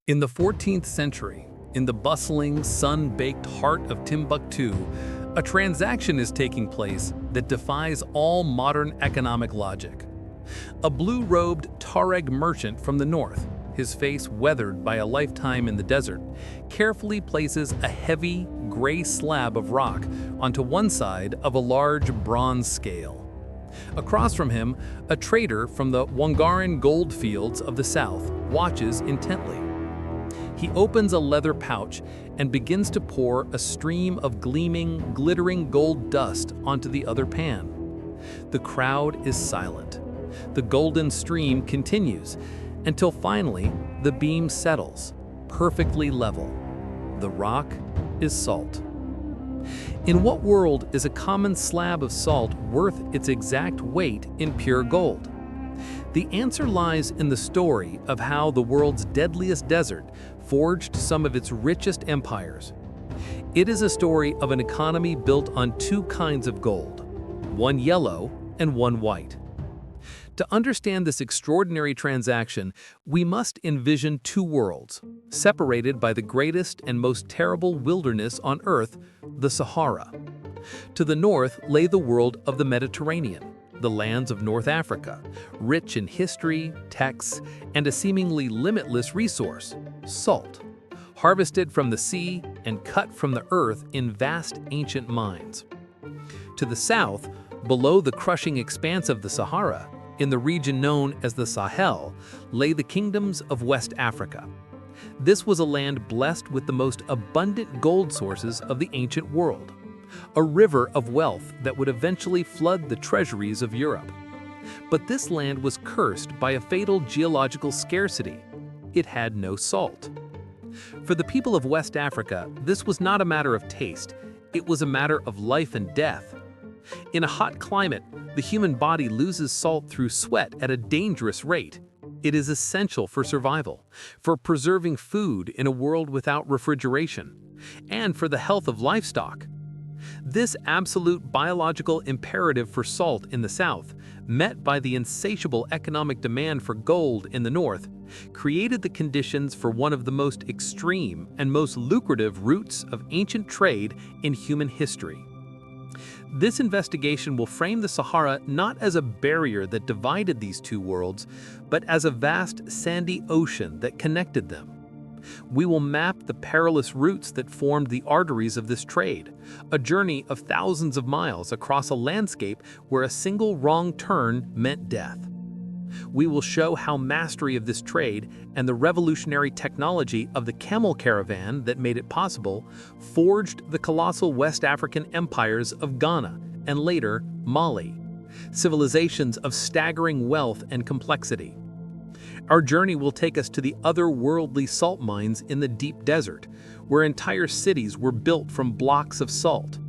In the 14th century, in the bustling, sun-baked heart of Timbuktu, a transaction is taking place that defies all modern economic logic. A blue-robed Tuareg merchant from the north, his face weathered by a lifetime in the desert, carefully places a heavy, gray slab of rock onto one side of a large bronze scale. Across from him, a trader from the Wangaran gold fields of the south watches intently. He opens a leather pouch and begins to pour a stream of gleaming, glittering gold dust onto the other pan. The crowd is silent. The golden stream continues until finally the beam settles, perfectly level. The rock is salt. In what world is a common slab of salt worth its exact weight in pure gold? The answer lies in the story of how the world's deadliest desert forged some of its richest empires. It is a story of an economy built on two kinds of gold, one yellow and one white. To understand this extraordinary transaction, we must envision two worlds, separated by the greatest and most terrible wilderness on Earth, the Sahara. To the north lay the world of the Mediterranean, the lands of North Africa, rich in history, texts, and a seemingly limitless resource, salt, harvested from the sea and cut from the earth in vast ancient mines. To the south, below the crushing expanse of the Sahara, in the region known as the Sahel, lay the kingdoms of West Africa. This was a land blessed with the most abundant gold sources of the ancient world, a river of wealth that would eventually flood the treasuries of Europe. But this land was cursed by a fatal geological scarcity. It had no salt. For the people of West Africa, this was not a matter of taste, it was a matter of life and death. In a hot climate, the human body loses salt through sweat at a dangerous rate. It is essential for survival, for preserving food in a world without refrigeration, and for the health of livestock. This absolute biological imperative for salt in the south, met by the insatiable economic demand for gold in the north, created the conditions for one of the most extreme and most lucrative routes of ancient trade in human history. This investigation will frame the Sahara not as a barrier that divided these two worlds, but as a vast sandy ocean that connected them. We will map the perilous routes that formed the arteries of this trade, a journey of thousands of miles across a landscape where a single wrong turn meant death. We will show how mastery of this trade and the revolutionary technology of the camel caravan that made it possible forged the colossal West African empires of Ghana and later Mali, civilizations of staggering wealth and complexity. Our journey will take us to the otherworldly salt mines in the deep desert, where entire cities were built from blocks of salt.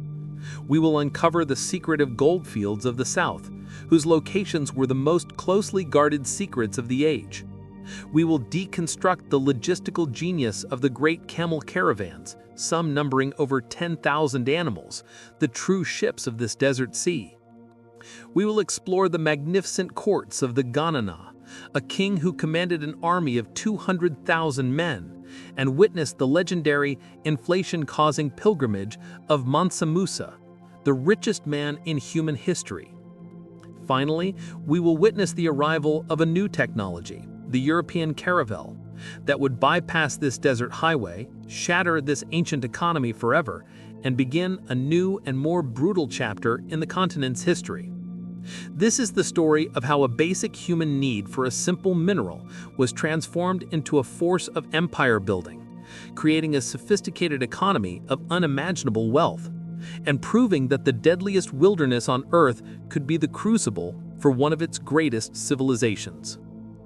We will uncover the secretive gold fields of the south, whose locations were the most closely guarded secrets of the age. We will deconstruct the logistical genius of the great camel caravans, some numbering over 10,000 animals, the true ships of this desert sea. We will explore the magnificent courts of the Ghanana, a king who commanded an army of 200,000 men, and witnessed the legendary inflation-causing pilgrimage of Mansa Musa, the richest man in human history. Finally, we will witness the arrival of a new technology, the European caravel, that would bypass this desert highway, shatter this ancient economy forever, and begin a new and more brutal chapter in the continent's history. This is the story of how a basic human need for a simple mineral was transformed into a force of empire building, creating a sophisticated economy of unimaginable wealth, and proving that the deadliest wilderness on Earth could be the crucible for one of its greatest civilizations.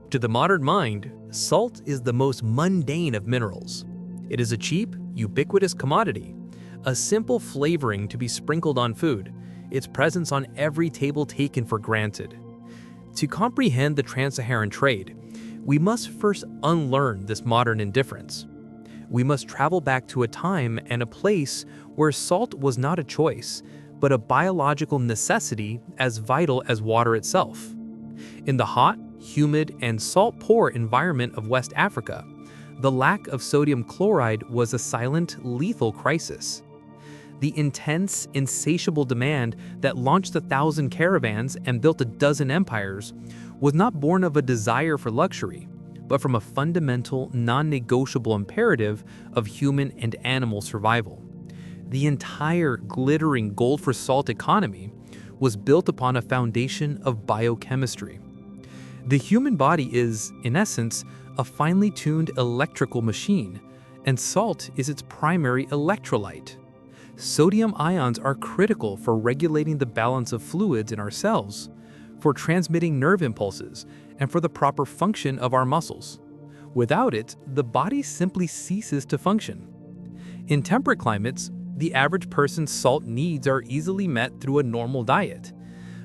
To the modern mind, salt is the most mundane of minerals. It is a cheap, ubiquitous commodity, a simple flavoring to be sprinkled on food, its presence on every table taken for granted. To comprehend the trans-Saharan trade, we must first unlearn this modern indifference. We must travel back to a time and a place where salt was not a choice, but a biological necessity as vital as water itself. In the hot, humid, and salt-poor environment of West Africa, The lack of sodium chloride was a silent, lethal crisis. The intense, insatiable demand that launched 1,000 caravans and built a dozen empires was not born of a desire for luxury, but from a fundamental, non-negotiable imperative of human and animal survival. The entire glittering gold-for-salt economy was built upon a foundation of biochemistry. The human body is, in essence, a finely tuned electrical machine, and salt is its primary electrolyte. Sodium ions are critical for regulating the balance of fluids in our cells, for transmitting nerve impulses, and for the proper function of our muscles. Without it, the body simply ceases to function. In temperate climates, the average person's salt needs are easily met through a normal diet.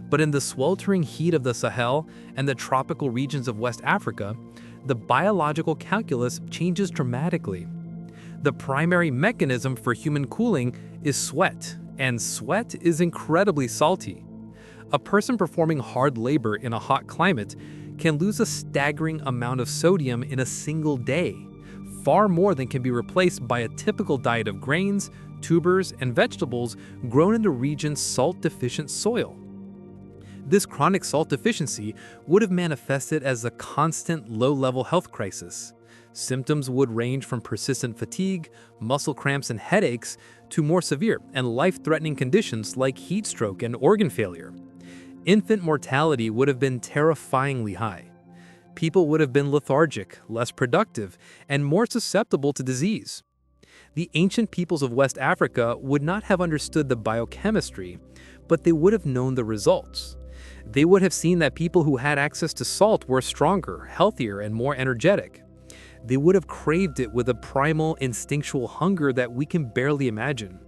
But in the sweltering heat of the Sahel and the tropical regions of West Africa, the biological calculus changes dramatically. The primary mechanism for human cooling is sweat, and sweat is incredibly salty. A person performing hard labor in a hot climate can lose a staggering amount of sodium in a single day, far more than can be replaced by a typical diet of grains, tubers, and vegetables grown in the region's salt-deficient soil. This chronic salt deficiency would have manifested as a constant low-level health crisis. Symptoms would range from persistent fatigue, muscle cramps, and headaches to more severe and life-threatening conditions like heat stroke and organ failure. Infant mortality would have been terrifyingly high. People would have been lethargic, less productive, and more susceptible to disease. The ancient peoples of West Africa would not have understood the biochemistry, but they would have known the results. They would have seen that people who had access to salt were stronger, healthier, and more energetic. They would have craved it with a primal, instinctual hunger that we can barely imagine.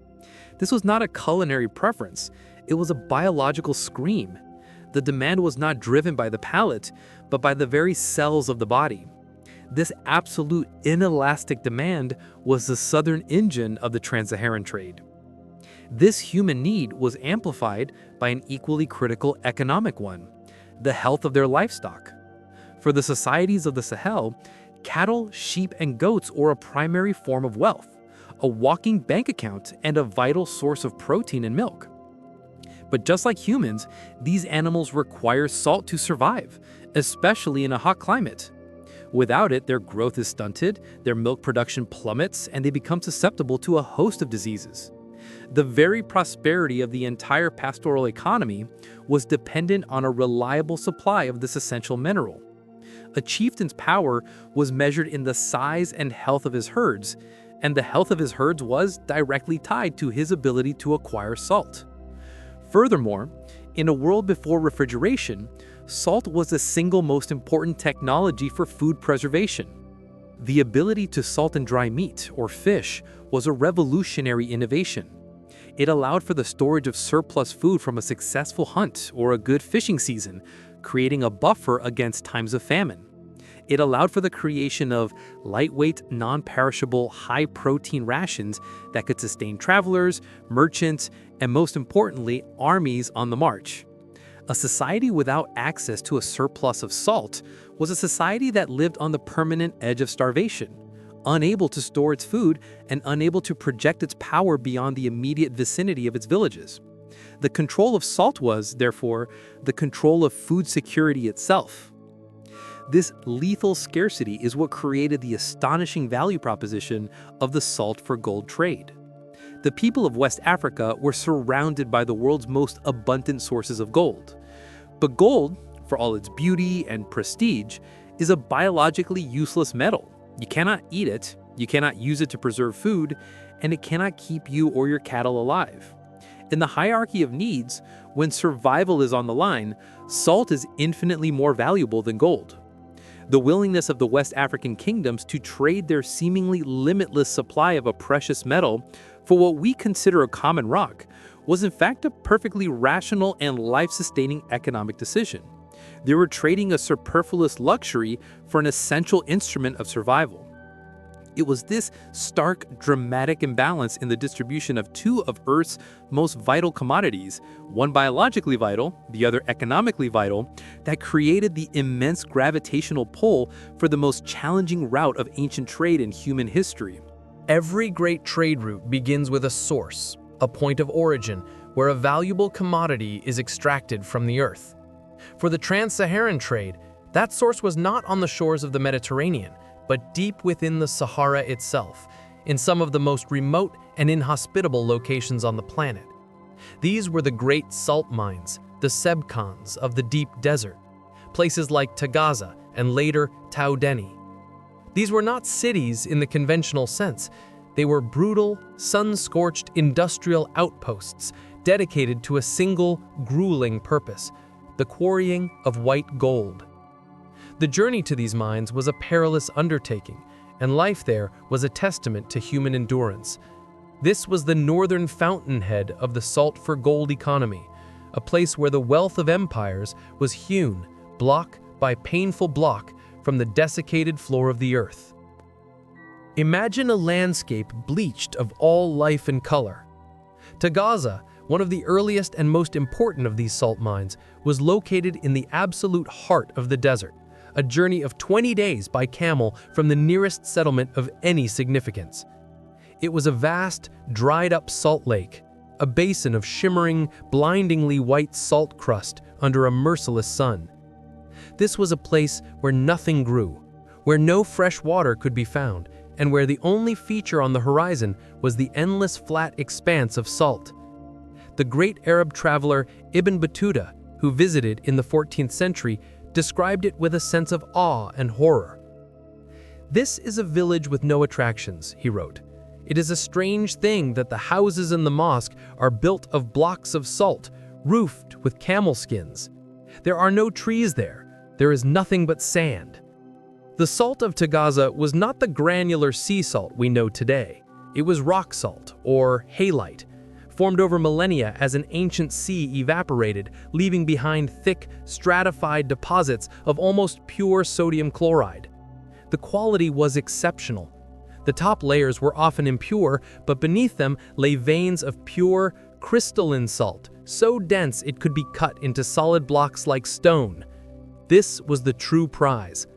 This was not a culinary preference, it was a biological scream. The demand was not driven by the palate, but by the very cells of the body. This absolute inelastic demand was the southern engine of the trans-Saharan trade. This human need was amplified by an equally critical economic one, the health of their livestock. For the societies of the Sahel, cattle, sheep, and goats were a primary form of wealth, a walking bank account, and a vital source of protein and milk. But just like humans, these animals require salt to survive, especially in a hot climate. Without it, their growth is stunted, their milk production plummets, and they become susceptible to a host of diseases. The very prosperity of the entire pastoral economy was dependent on a reliable supply of this essential mineral. A chieftain's power was measured in the size and health of his herds, and the health of his herds was directly tied to his ability to acquire salt. Furthermore, in a world before refrigeration, salt was the single most important technology for food preservation. The ability to salt and dry meat, or fish, was a revolutionary innovation. It allowed for the storage of surplus food from a successful hunt or a good fishing season, creating a buffer against times of famine. It allowed for the creation of lightweight, non-perishable, high-protein rations that could sustain travelers, merchants, and most importantly, armies on the march. A society without access to a surplus of salt was a society that lived on the permanent edge of starvation, unable to store its food and unable to project its power beyond the immediate vicinity of its villages. The control of salt was, therefore, the control of food security itself. This lethal scarcity is what created the astonishing value proposition of the salt for gold trade. The people of West Africa were surrounded by the world's most abundant sources of gold. But gold, for all its beauty and prestige, is a biologically useless metal. You cannot eat it, you cannot use it to preserve food, and it cannot keep you or your cattle alive. In the hierarchy of needs, when survival is on the line, salt is infinitely more valuable than gold. The willingness of the West African kingdoms to trade their seemingly limitless supply of a precious metal for what we consider a common rock was in fact a perfectly rational and life-sustaining economic decision. They were trading a superfluous luxury for an essential instrument of survival. It was this stark, dramatic imbalance in the distribution of two of Earth's most vital commodities, one biologically vital, the other economically vital, that created the immense gravitational pull for the most challenging route of ancient trade in human history. Every great trade route begins with a source, a point of origin, where a valuable commodity is extracted from the earth. For the trans-Saharan trade, that source was not on the shores of the Mediterranean, but deep within the Sahara itself, in some of the most remote and inhospitable locations on the planet. These were the great salt mines, the sebkhans of the deep desert, places like Tagaza and later Taudeni. These were not cities in the conventional sense. They were brutal, sun-scorched industrial outposts dedicated to a single, grueling purpose: the quarrying of white gold. The journey to these mines was a perilous undertaking, and life there was a testament to human endurance. This was the northern fountainhead of the salt-for-gold economy, a place where the wealth of empires was hewn, block by painful block, from the desiccated floor of the earth. Imagine a landscape bleached of all life and color. Tagaza, one of the earliest and most important of these salt mines, was located in the absolute heart of the desert, a journey of 20 days by camel from the nearest settlement of any significance. It was a vast, dried-up salt lake, a basin of shimmering, blindingly white salt crust under a merciless sun. This was a place where nothing grew, where no fresh water could be found, and where the only feature on the horizon was the endless flat expanse of salt. The great Arab traveler Ibn Battuta, who visited in the 14th century, described it with a sense of awe and horror. "This is a village with no attractions," he wrote. "It is a strange thing that the houses in the mosque are built of blocks of salt, roofed with camel skins. There are no trees there. There is nothing but sand." The salt of Tagaza was not the granular sea salt we know today. It was rock salt, or halite, formed over millennia as an ancient sea evaporated, leaving behind thick, stratified deposits of almost pure sodium chloride. The quality was exceptional. The top layers were often impure, but beneath them lay veins of pure, crystalline salt, so dense it could be cut into solid blocks like stone. This was the true prize.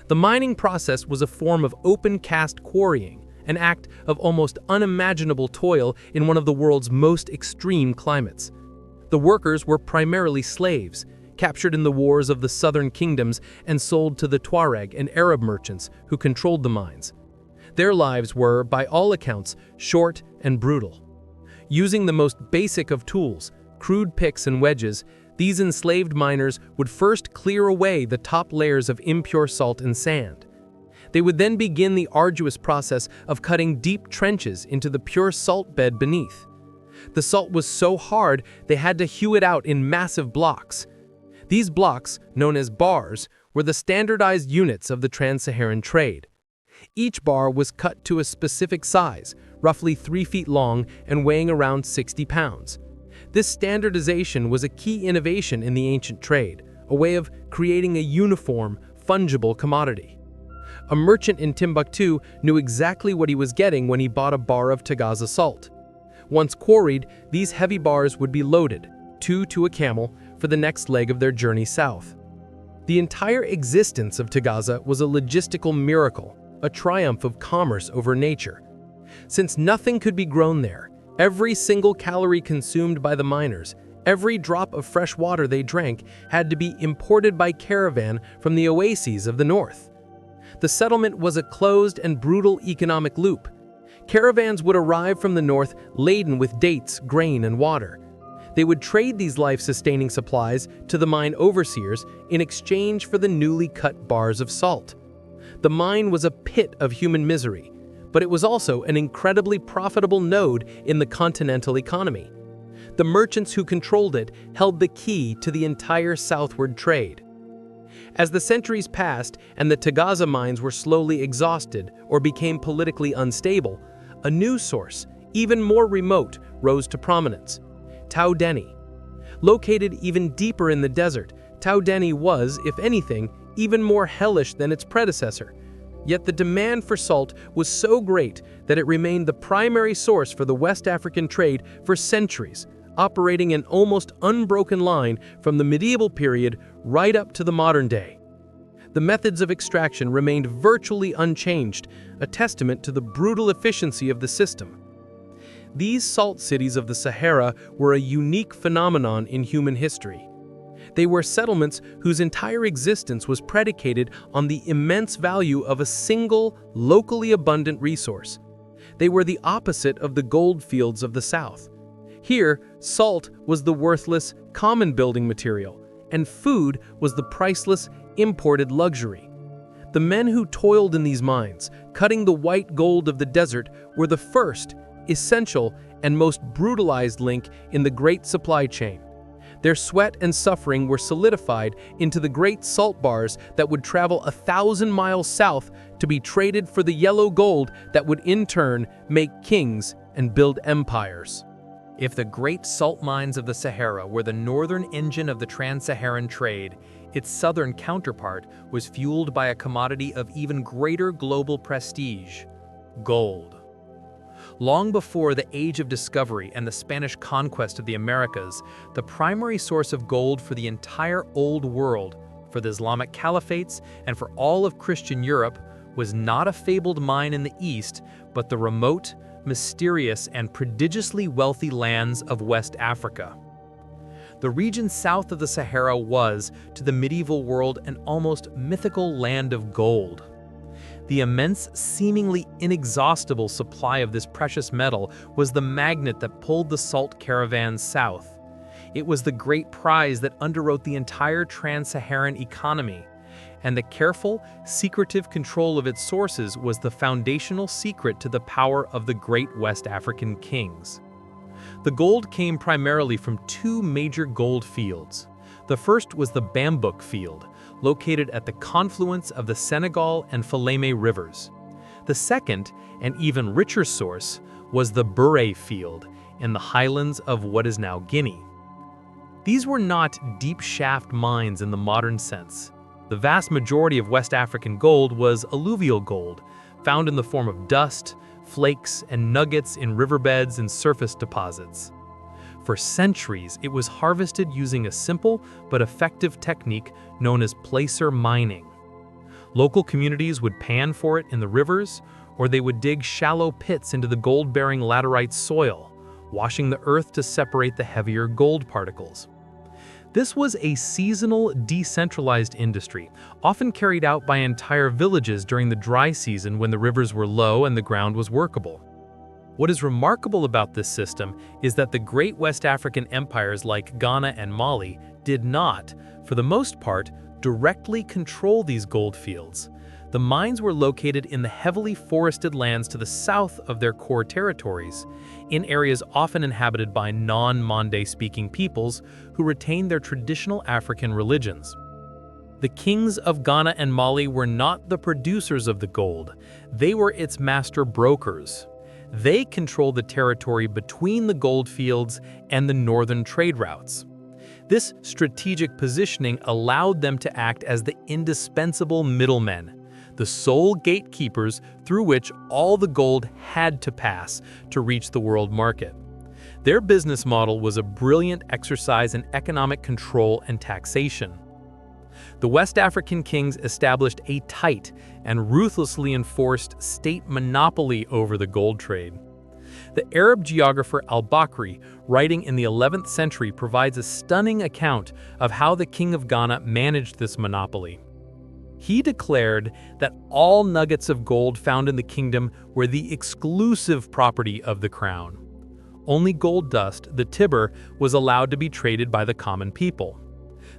The mining process was a form of open-cast quarrying, an act of almost unimaginable toil in one of the world's most extreme climates. The workers were primarily slaves, captured in the wars of the southern kingdoms and sold to the Tuareg and Arab merchants who controlled the mines. Their lives were, by all accounts, short and brutal. Using the most basic of tools, crude picks and wedges, these enslaved miners would first clear away the top layers of impure salt and sand. They would then begin the arduous process of cutting deep trenches into the pure salt bed beneath. The salt was so hard they had to hew it out in massive blocks. These blocks, known as bars, were the standardized units of the trans-Saharan trade. Each bar was cut to a specific size, roughly 3 feet long and weighing around 60 pounds. This standardization was a key innovation in the ancient trade, a way of creating a uniform, fungible commodity. A merchant in Timbuktu knew exactly what he was getting when he bought a bar of Tagaza salt. Once quarried, these heavy bars would be loaded, 2 to a camel, for the next leg of their journey south. The entire existence of Tagaza was a logistical miracle, a triumph of commerce over nature. Since nothing could be grown there, every single calorie consumed by the miners, every drop of fresh water they drank, had to be imported by caravan from the oases of the north. The settlement was a closed and brutal economic loop. Caravans would arrive from the north laden with dates, grain, and water. They would trade these life-sustaining supplies to the mine overseers in exchange for the newly cut bars of salt. The mine was a pit of human misery, but it was also an incredibly profitable node in the continental economy. The merchants who controlled it held the key to the entire southward trade. As the centuries passed and the Tagaza mines were slowly exhausted or became politically unstable, a new source, even more remote, rose to prominence: Taudeni. Located even deeper in the desert, Taudeni was, if anything, even more hellish than its predecessor. Yet the demand for salt was so great that it remained the primary source for the West African trade for centuries, operating an almost unbroken line from the medieval period right up to the modern day. The methods of extraction remained virtually unchanged, a testament to the brutal efficiency of the system. These salt cities of the Sahara were a unique phenomenon in human history. They were settlements whose entire existence was predicated on the immense value of a single, locally abundant resource. They were the opposite of the gold fields of the south. Here, salt was the worthless, common building material, and food was the priceless, imported luxury. The men who toiled in these mines, cutting the white gold of the desert, were the first, essential, and most brutalized link in the great supply chain. Their sweat and suffering were solidified into the great salt bars that would travel 1,000 miles south to be traded for the yellow gold that would in turn make kings and build empires. If the great salt mines of the Sahara were the northern engine of the trans-Saharan trade, its southern counterpart was fueled by a commodity of even greater global prestige: gold. Long before the Age of Discovery and the Spanish conquest of the Americas, the primary source of gold for the entire Old World, for the Islamic caliphates, and for all of Christian Europe was not a fabled mine in the east, but the remote, mysterious, and prodigiously wealthy lands of West Africa. The region south of the Sahara was, to the medieval world, an almost mythical land of gold. The immense, seemingly inexhaustible supply of this precious metal was the magnet that pulled the salt caravans south. It was the great prize that underwrote the entire trans-Saharan economy, and the careful, secretive control of its sources was the foundational secret to the power of the great West African kings. The gold came primarily from two major gold fields. The first was the Bambouk field, located at the confluence of the Senegal and Falémé rivers. The second, and even richer source, was the Bure field in the highlands of what is now Guinea. These were not deep shaft mines in the modern sense. The vast majority of West African gold was alluvial gold, found in the form of dust, flakes, and nuggets in riverbeds and surface deposits. For centuries, it was harvested using a simple but effective technique known as placer mining. Local communities would pan for it in the rivers, or they would dig shallow pits into the gold-bearing laterite soil, washing the earth to separate the heavier gold particles. This was a seasonal, decentralized industry, often carried out by entire villages during the dry season when the rivers were low and the ground was workable. What is remarkable about this system is that the great West African empires like Ghana and Mali did not, for the most part, directly control these gold fields. The mines were located in the heavily forested lands to the south of their core territories, in areas often inhabited by non-Mande-speaking peoples who retained their traditional African religions. The kings of Ghana and Mali were not the producers of the gold, they were its master brokers. They controlled the territory between the gold fields and the northern trade routes. This strategic positioning allowed them to act as the indispensable middlemen, the sole gatekeepers through which all the gold had to pass to reach the world market. Their business model was a brilliant exercise in economic control and taxation. The West African kings established a tight and ruthlessly enforced state monopoly over the gold trade. The Arab geographer al-Bakri, writing in the 11th century, provides a stunning account of how the king of Ghana managed this monopoly. He declared that all nuggets of gold found in the kingdom were the exclusive property of the crown. Only gold dust, the tibber, was allowed to be traded by the common people.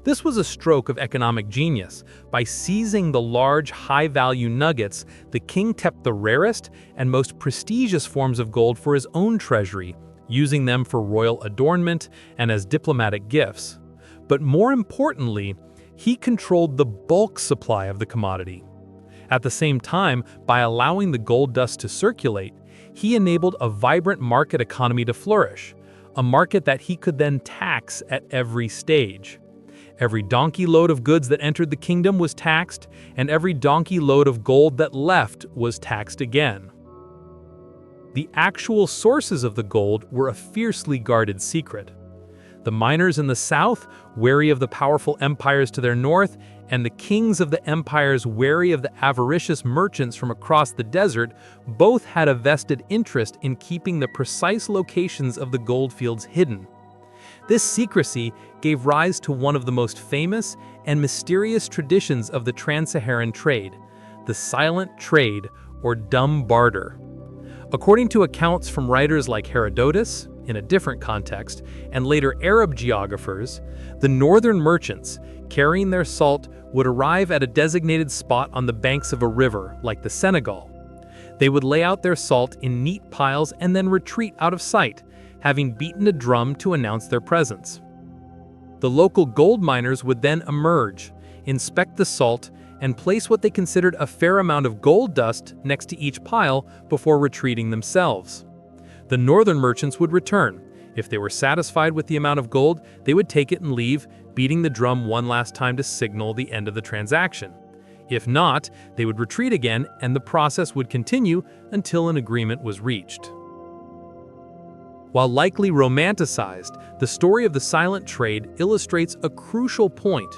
This was a stroke of economic genius. By seizing the large, high-value nuggets, the king kept the rarest and most prestigious forms of gold for his own treasury, using them for royal adornment and as diplomatic gifts. But more importantly, he controlled the bulk supply of the commodity. At the same time, by allowing the gold dust to circulate, he enabled a vibrant market economy to flourish, a market that he could then tax at every stage. Every donkey load of goods that entered the kingdom was taxed, and every donkey load of gold that left was taxed again. The actual sources of the gold were a fiercely guarded secret. The miners in the south, wary of the powerful empires to their north, and the kings of the empires wary of the avaricious merchants from across the desert, both had a vested interest in keeping the precise locations of the gold fields hidden. This secrecy gave rise to one of the most famous and mysterious traditions of the trans-Saharan trade, the silent trade or dumb barter. According to accounts from writers like Herodotus, in a different context, and later Arab geographers, the northern merchants, carrying their salt, would arrive at a designated spot on the banks of a river, like the Senegal. They would lay out their salt in neat piles and then retreat out of sight, having beaten a drum to announce their presence. The local gold miners would then emerge, inspect the salt, and place what they considered a fair amount of gold dust next to each pile before retreating themselves. The northern merchants would return. If they were satisfied with the amount of gold, they would take it and leave, beating the drum one last time to signal the end of the transaction. If not, they would retreat again, and the process would continue until an agreement was reached. While likely romanticized, the story of the silent trade illustrates a crucial point.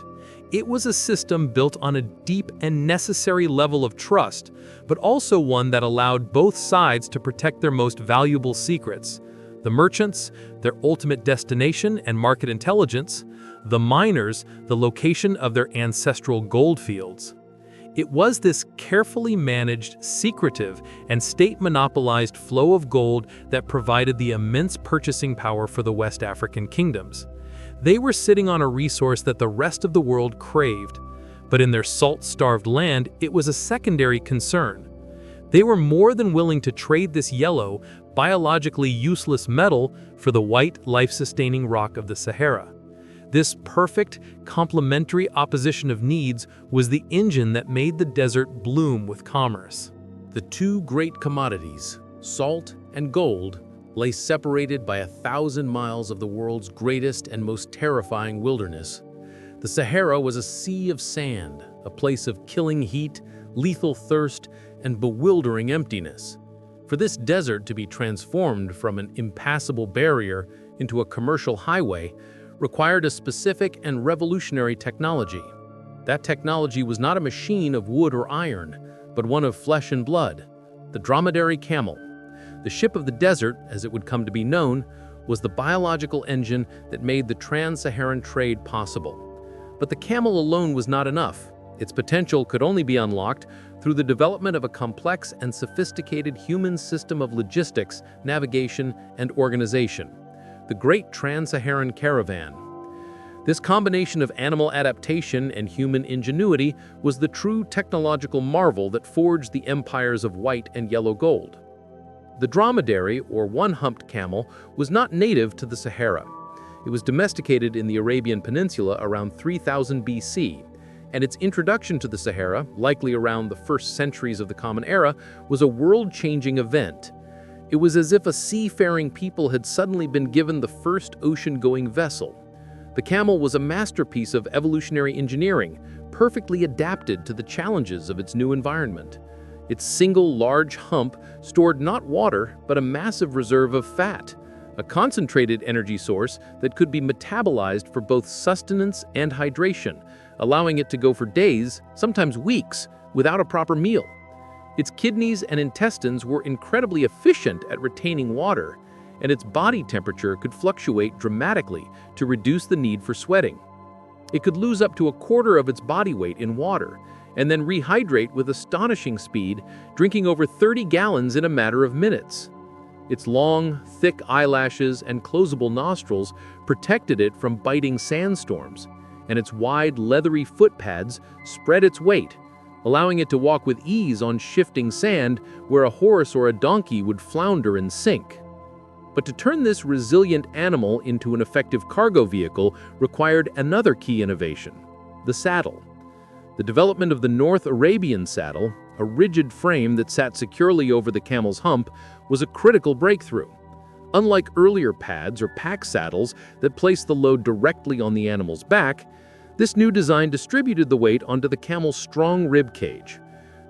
It was a system built on a deep and necessary level of trust, but also one that allowed both sides to protect their most valuable secrets. The merchants, their ultimate destination and market intelligence; the miners, the location of their ancestral gold fields. It was this carefully managed, secretive, and state-monopolized flow of gold that provided the immense purchasing power for the West African kingdoms. They were sitting on a resource that the rest of the world craved, but in their salt-starved land, it was a secondary concern. They were more than willing to trade this yellow, biologically useless metal for the white, life-sustaining rock of the Sahara. This perfect, complementary opposition of needs was the engine that made the desert bloom with commerce. The two great commodities, salt and gold, lay separated by 1,000 miles of the world's greatest and most terrifying wilderness. The Sahara was a sea of sand, a place of killing heat, lethal thirst, and bewildering emptiness. For this desert to be transformed from an impassable barrier into a commercial highway required a specific and revolutionary technology. That technology was not a machine of wood or iron, but one of flesh and blood, the dromedary camel. The ship of the desert, as it would come to be known, was the biological engine that made the trans-Saharan trade possible. But the camel alone was not enough. Its potential could only be unlocked through the development of a complex and sophisticated human system of logistics, navigation, and organization, the Great Trans-Saharan Caravan. This combination of animal adaptation and human ingenuity was the true technological marvel that forged the empires of white and yellow gold. The dromedary, or one-humped camel, was not native to the Sahara. It was domesticated in the Arabian Peninsula around 3000 BC, and its introduction to the Sahara, likely around the first centuries of the Common Era, was a world-changing event. It was as if a seafaring people had suddenly been given the first ocean-going vessel. The camel was a masterpiece of evolutionary engineering, perfectly adapted to the challenges of its new environment. Its single large hump stored not water, but a massive reserve of fat, a concentrated energy source that could be metabolized for both sustenance and hydration, allowing it to go for days, sometimes weeks, without a proper meal. Its kidneys and intestines were incredibly efficient at retaining water, and its body temperature could fluctuate dramatically to reduce the need for sweating. It could lose up to a quarter of its body weight in water, and then rehydrate with astonishing speed, drinking over 30 gallons in a matter of minutes. Its long, thick eyelashes and closable nostrils protected it from biting sandstorms, and its wide, leathery foot pads spread its weight, allowing it to walk with ease on shifting sand where a horse or a donkey would flounder and sink. But to turn this resilient animal into an effective cargo vehicle required another key innovation: the saddle. The development of the North Arabian saddle, a rigid frame that sat securely over the camel's hump, was a critical breakthrough. Unlike earlier pads or pack saddles that placed the load directly on the animal's back, This new design distributed the weight onto the camel's strong rib cage.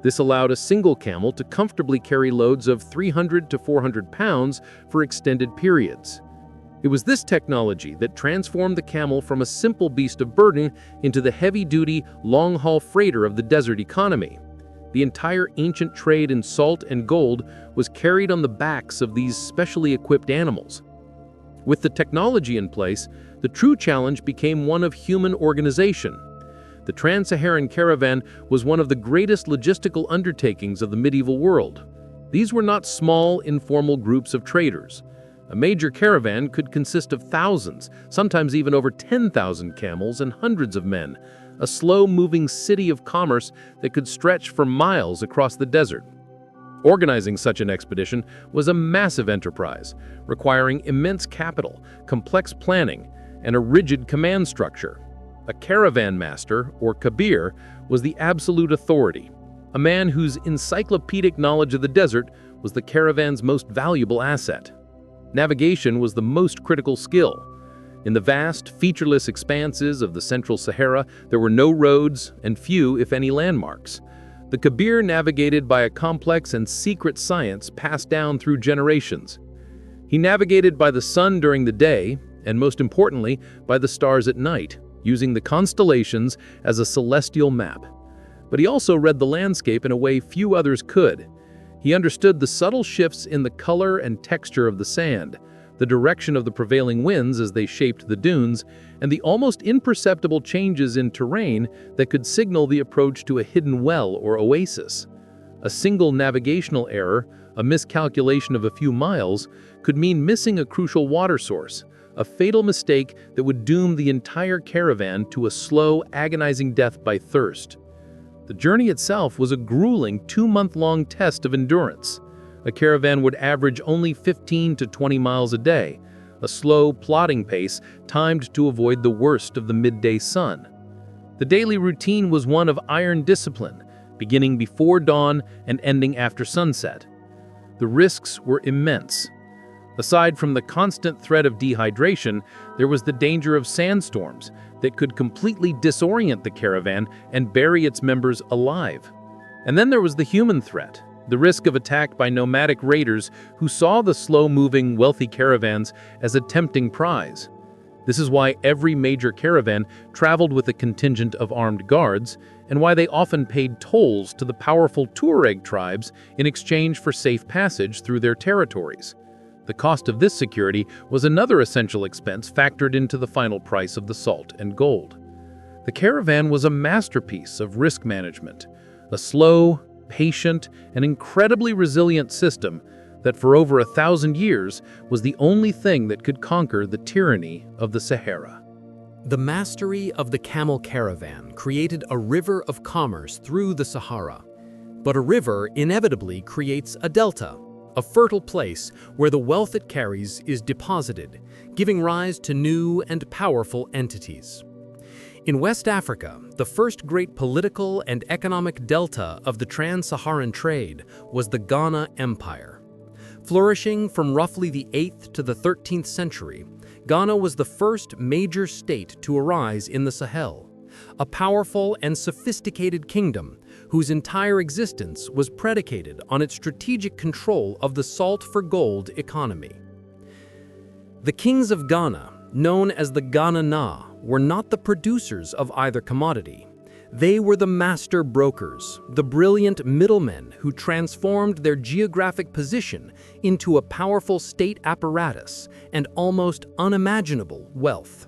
This allowed a single camel to comfortably carry loads of 300 to 400 pounds for extended periods. It was this technology that transformed the camel from a simple beast of burden into the heavy-duty, long-haul freighter of the desert economy. The entire ancient trade in salt and gold was carried on the backs of these specially equipped animals. With the technology in place, the true challenge became one of human organization. The trans-Saharan caravan was one of the greatest logistical undertakings of the medieval world. These were not small, informal groups of traders. A major caravan could consist of thousands, sometimes even over 10,000 camels and hundreds of men, a slow-moving city of commerce that could stretch for miles across the desert. Organizing such an expedition was a massive enterprise, requiring immense capital, complex planning, and a rigid command structure. A caravan master, or kabir, was the absolute authority, a man whose encyclopedic knowledge of the desert was the caravan's most valuable asset. Navigation was the most critical skill. In the vast, featureless expanses of the Central Sahara, there were no roads and few, if any, landmarks. The kabir navigated by a complex and secret science passed down through generations. He navigated by the sun during the day, and most importantly, by the stars at night, using the constellations as a celestial map. But he also read the landscape in a way few others could. He understood the subtle shifts in the color and texture of the sand, the direction of the prevailing winds as they shaped the dunes, and the almost imperceptible changes in terrain that could signal the approach to a hidden well or oasis. A single navigational error, a miscalculation of a few miles, could mean missing a crucial water source, a fatal mistake that would doom the entire caravan to a slow, agonizing death by thirst. The journey itself was a grueling 2-month-long test of endurance. A caravan would average only 15 to 20 miles a day, a slow, plodding pace timed to avoid the worst of the midday sun. The daily routine was one of iron discipline, beginning before dawn and ending after sunset. The risks were immense. Aside from the constant threat of dehydration, there was the danger of sandstorms that could completely disorient the caravan and bury its members alive. And then there was the human threat, the risk of attack by nomadic raiders who saw the slow-moving, wealthy caravans as a tempting prize. This is why every major caravan traveled with a contingent of armed guards, and why they often paid tolls to the powerful Tuareg tribes in exchange for safe passage through their territories. The cost of this security was another essential expense factored into the final price of the salt and gold. The caravan was a masterpiece of risk management, a slow, patient, and incredibly resilient system that for over 1,000 years was the only thing that could conquer the tyranny of the Sahara. The mastery of the camel caravan created a river of commerce through the Sahara. But a river inevitably creates a delta, a fertile place where the wealth it carries is deposited, giving rise to new and powerful entities. In West Africa, the first great political and economic delta of the trans-Saharan trade was the Ghana Empire. Flourishing from roughly the 8th to the 13th century, Ghana was the first major state to arise in the Sahel, a powerful and sophisticated kingdom whose entire existence was predicated on its strategic control of the salt-for-gold economy. The kings of Ghana, known as the Ghana Na, were not the producers of either commodity. They were the master brokers, the brilliant middlemen who transformed their geographic position into a powerful state apparatus and almost unimaginable wealth.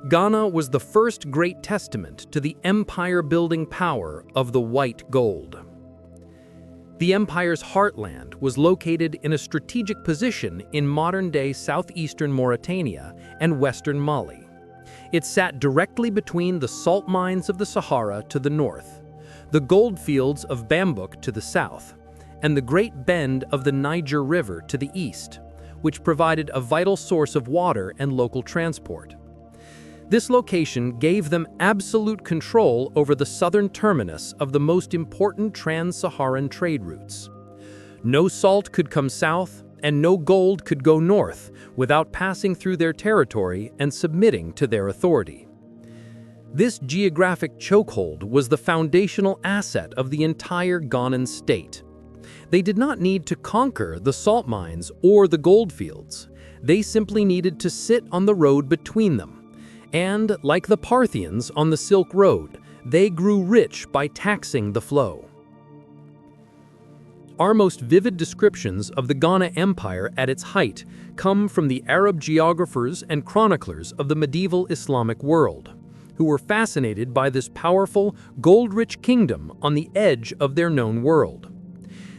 Ghana was the first great testament to the empire-building power of the white gold. The empire's heartland was located in a strategic position in modern-day southeastern Mauritania and western Mali. It sat directly between the salt mines of the Sahara to the north, the gold fields of Bambouk to the south, and the Great Bend of the Niger River to the east, which provided a vital source of water and local transport. This location gave them absolute control over the southern terminus of the most important trans-Saharan trade routes. No salt could come south, and no gold could go north without passing through their territory and submitting to their authority. This geographic chokehold was the foundational asset of the entire Ghanan state. They did not need to conquer the salt mines or the gold fields. They simply needed to sit on the road between them. And, like the Parthians on the Silk Road, they grew rich by taxing the flow. Our most vivid descriptions of the Ghana Empire at its height come from the Arab geographers and chroniclers of the medieval Islamic world, who were fascinated by this powerful, gold-rich kingdom on the edge of their known world.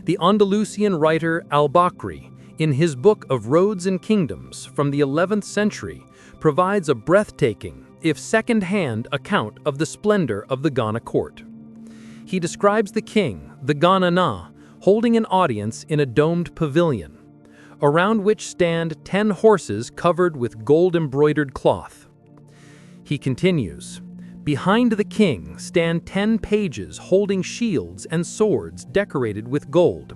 The Andalusian writer al-Bakri, in his book of Roads and Kingdoms from the 11th century, provides a breathtaking, if second-hand, account of the splendor of the Ghana court. He describes the king, the Ghana Na, holding an audience in a domed pavilion, around which stand 10 horses covered with gold-embroidered cloth. He continues, "Behind the king stand 10 pages holding shields and swords decorated with gold,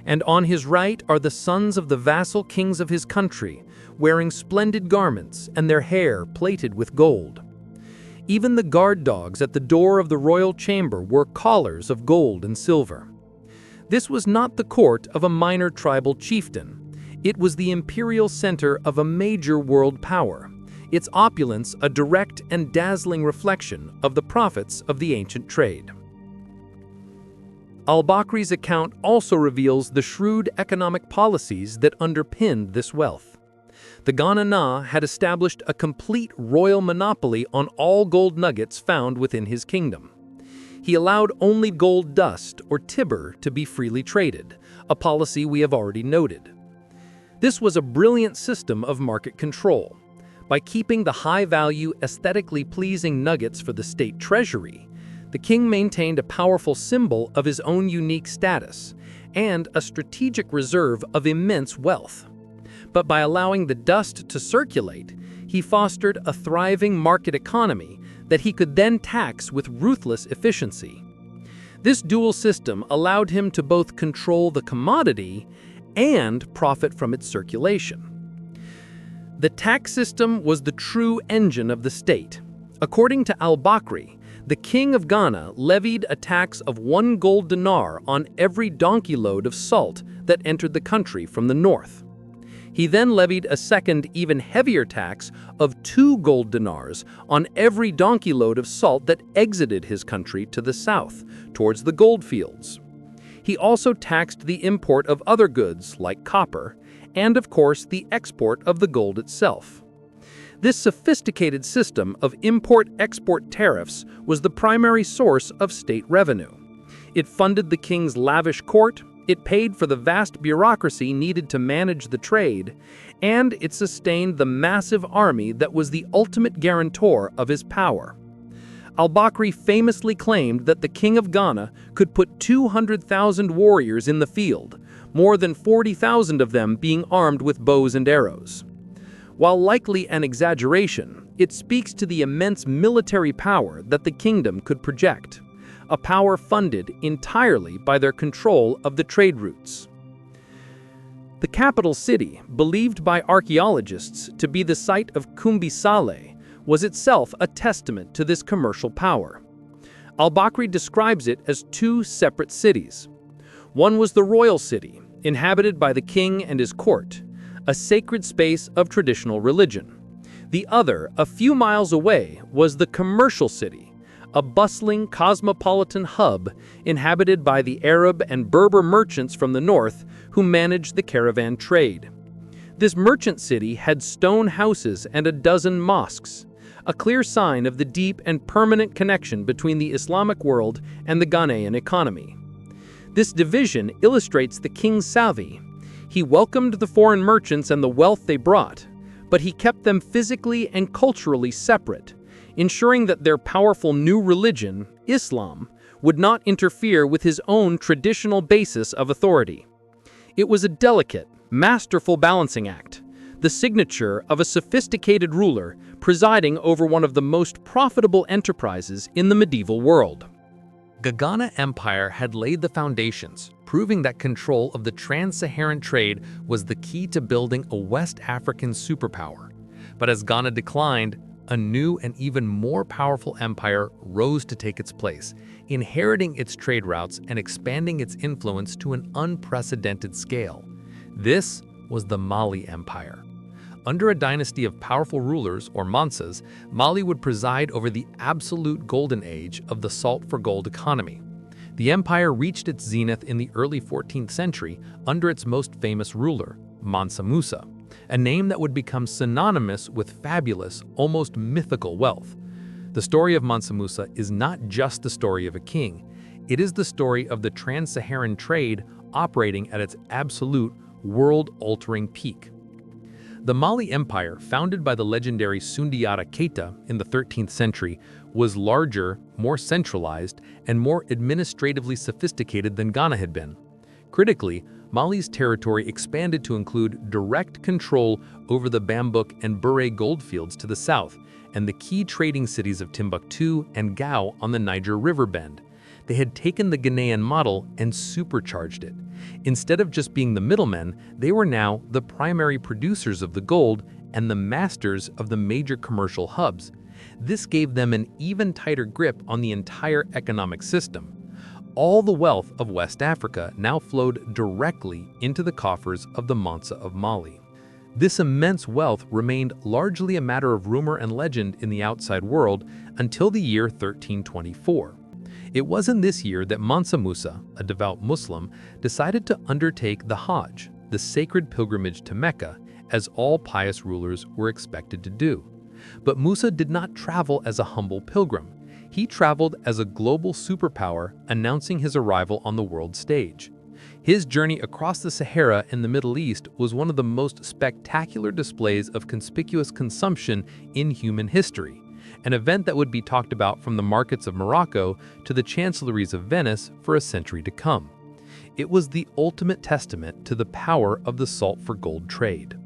and on his right are the sons of the vassal kings of his country, wearing splendid garments and their hair plaited with gold. Even the guard dogs at the door of the royal chamber wore collars of gold and silver." This was not the court of a minor tribal chieftain. It was the imperial center of a major world power, its opulence a direct and dazzling reflection of the profits of the ancient trade. Al-Bakri's account also reveals the shrewd economic policies that underpinned this wealth. The Ghana Na had established a complete royal monopoly on all gold nuggets found within his kingdom. He allowed only gold dust or tibber to be freely traded, a policy we have already noted. This was a brilliant system of market control. By keeping the high-value, aesthetically pleasing nuggets for the state treasury, the king maintained a powerful symbol of his own unique status and a strategic reserve of immense wealth. But by allowing the dust to circulate, he fostered a thriving market economy that he could then tax with ruthless efficiency. This dual system allowed him to both control the commodity and profit from its circulation. The tax system was the true engine of the state. According to al-Bakri, the king of Ghana levied a tax of 1 gold dinar on every donkey load of salt that entered the country from the north. He then levied a second, even heavier tax of 2 gold dinars on every donkey load of salt that exited his country to the south, towards the gold fields. He also taxed the import of other goods, like copper, and of course the export of the gold itself. This sophisticated system of import-export tariffs was the primary source of state revenue. It funded the king's lavish court, it paid for the vast bureaucracy needed to manage the trade, and it sustained the massive army that was the ultimate guarantor of his power. Al-Bakri famously claimed that the king of Ghana could put 200,000 warriors in the field, more than 40,000 of them being armed with bows and arrows. While likely an exaggeration, it speaks to the immense military power that the kingdom could project, a power funded entirely by their control of the trade routes. The capital city, believed by archaeologists to be the site of Kumbi Saleh, was itself a testament to this commercial power. Al-Bakri describes it as 2 separate cities. One was the royal city, inhabited by the king and his court, a sacred space of traditional religion. The other, a few miles away, was the commercial city, a bustling cosmopolitan hub inhabited by the Arab and Berber merchants from the north who managed the caravan trade. This merchant city had stone houses and a dozen mosques, a clear sign of the deep and permanent connection between the Islamic world and the Ghanaian economy. This division illustrates the king's savvy. He welcomed the foreign merchants and the wealth they brought, but he kept them physically and culturally separate, ensuring that their powerful new religion, Islam, would not interfere with his own traditional basis of authority. It was a delicate, masterful balancing act, the signature of a sophisticated ruler presiding over one of the most profitable enterprises in the medieval world. The Ghana Empire had laid the foundations, proving that control of the trans-Saharan trade was the key to building a West African superpower. But as Ghana declined, a new and even more powerful empire rose to take its place, inheriting its trade routes and expanding its influence to an unprecedented scale. This was the Mali Empire. Under a dynasty of powerful rulers, or Mansas, Mali would preside over the absolute golden age of the salt-for-gold economy. The empire reached its zenith in the early 14th century under its most famous ruler, Mansa Musa, a name that would become synonymous with fabulous, almost mythical wealth. The story of Mansa Musa is not just the story of a king, it is the story of the trans-Saharan trade operating at its absolute, world-altering peak. The Mali Empire, founded by the legendary Sundiata Keita in the 13th century, was larger, more centralized, and more administratively sophisticated than Ghana had been. Critically, Mali's territory expanded to include direct control over the Bambouk and Bure goldfields to the south, and the key trading cities of Timbuktu and Gao on the Niger River bend. They had taken the Ghanaian model and supercharged it. Instead of just being the middlemen, they were now the primary producers of the gold and the masters of the major commercial hubs. This gave them an even tighter grip on the entire economic system. All the wealth of West Africa now flowed directly into the coffers of the Mansa of Mali. This immense wealth remained largely a matter of rumor and legend in the outside world until the year 1324. It was in this year that Mansa Musa, a devout Muslim, decided to undertake the Hajj, the sacred pilgrimage to Mecca, as all pious rulers were expected to do. But Musa did not travel as a humble pilgrim. He traveled as a global superpower, announcing his arrival on the world stage. His journey across the Sahara in the Middle East was one of the most spectacular displays of conspicuous consumption in human history, an event that would be talked about from the markets of Morocco to the chancelleries of Venice for a century to come. It was the ultimate testament to the power of the salt-for-gold trade.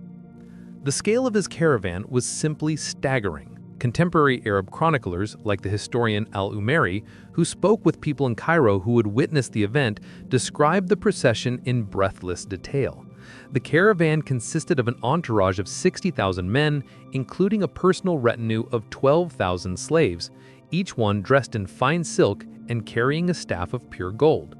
The scale of his caravan was simply staggering. Contemporary Arab chroniclers, like the historian al-Umari, who spoke with people in Cairo who would witness the event, described the procession in breathless detail. The caravan consisted of an entourage of 60,000 men, including a personal retinue of 12,000 slaves, each one dressed in fine silk and carrying a staff of pure gold.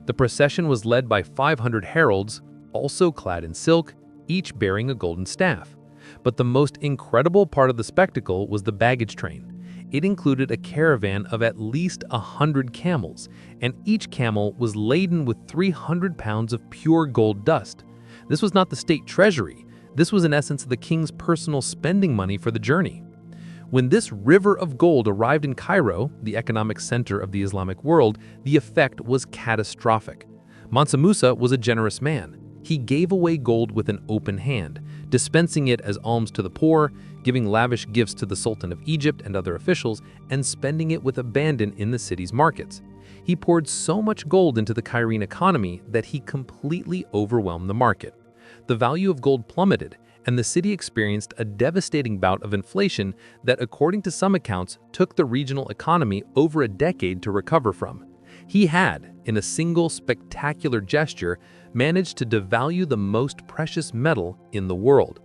The procession was led by 500 heralds, also clad in silk, each bearing a golden staff. But the most incredible part of the spectacle was the baggage train. It included a caravan of at least 100 camels, and each camel was laden with 300 pounds of pure gold dust. This was not the state treasury. This was in essence the king's personal spending money for the journey. When this river of gold arrived in Cairo, the economic center of the Islamic world, the effect was catastrophic. Mansa Musa was a generous man. He gave away gold with an open hand, dispensing it as alms to the poor, giving lavish gifts to the Sultan of Egypt and other officials, and spending it with abandon in the city's markets. He poured so much gold into the Cairene economy that he completely overwhelmed the market. The value of gold plummeted, and the city experienced a devastating bout of inflation that, according to some accounts, took the regional economy over a decade to recover from. He had, in a single spectacular gesture, managed to devalue the most precious metal in the world.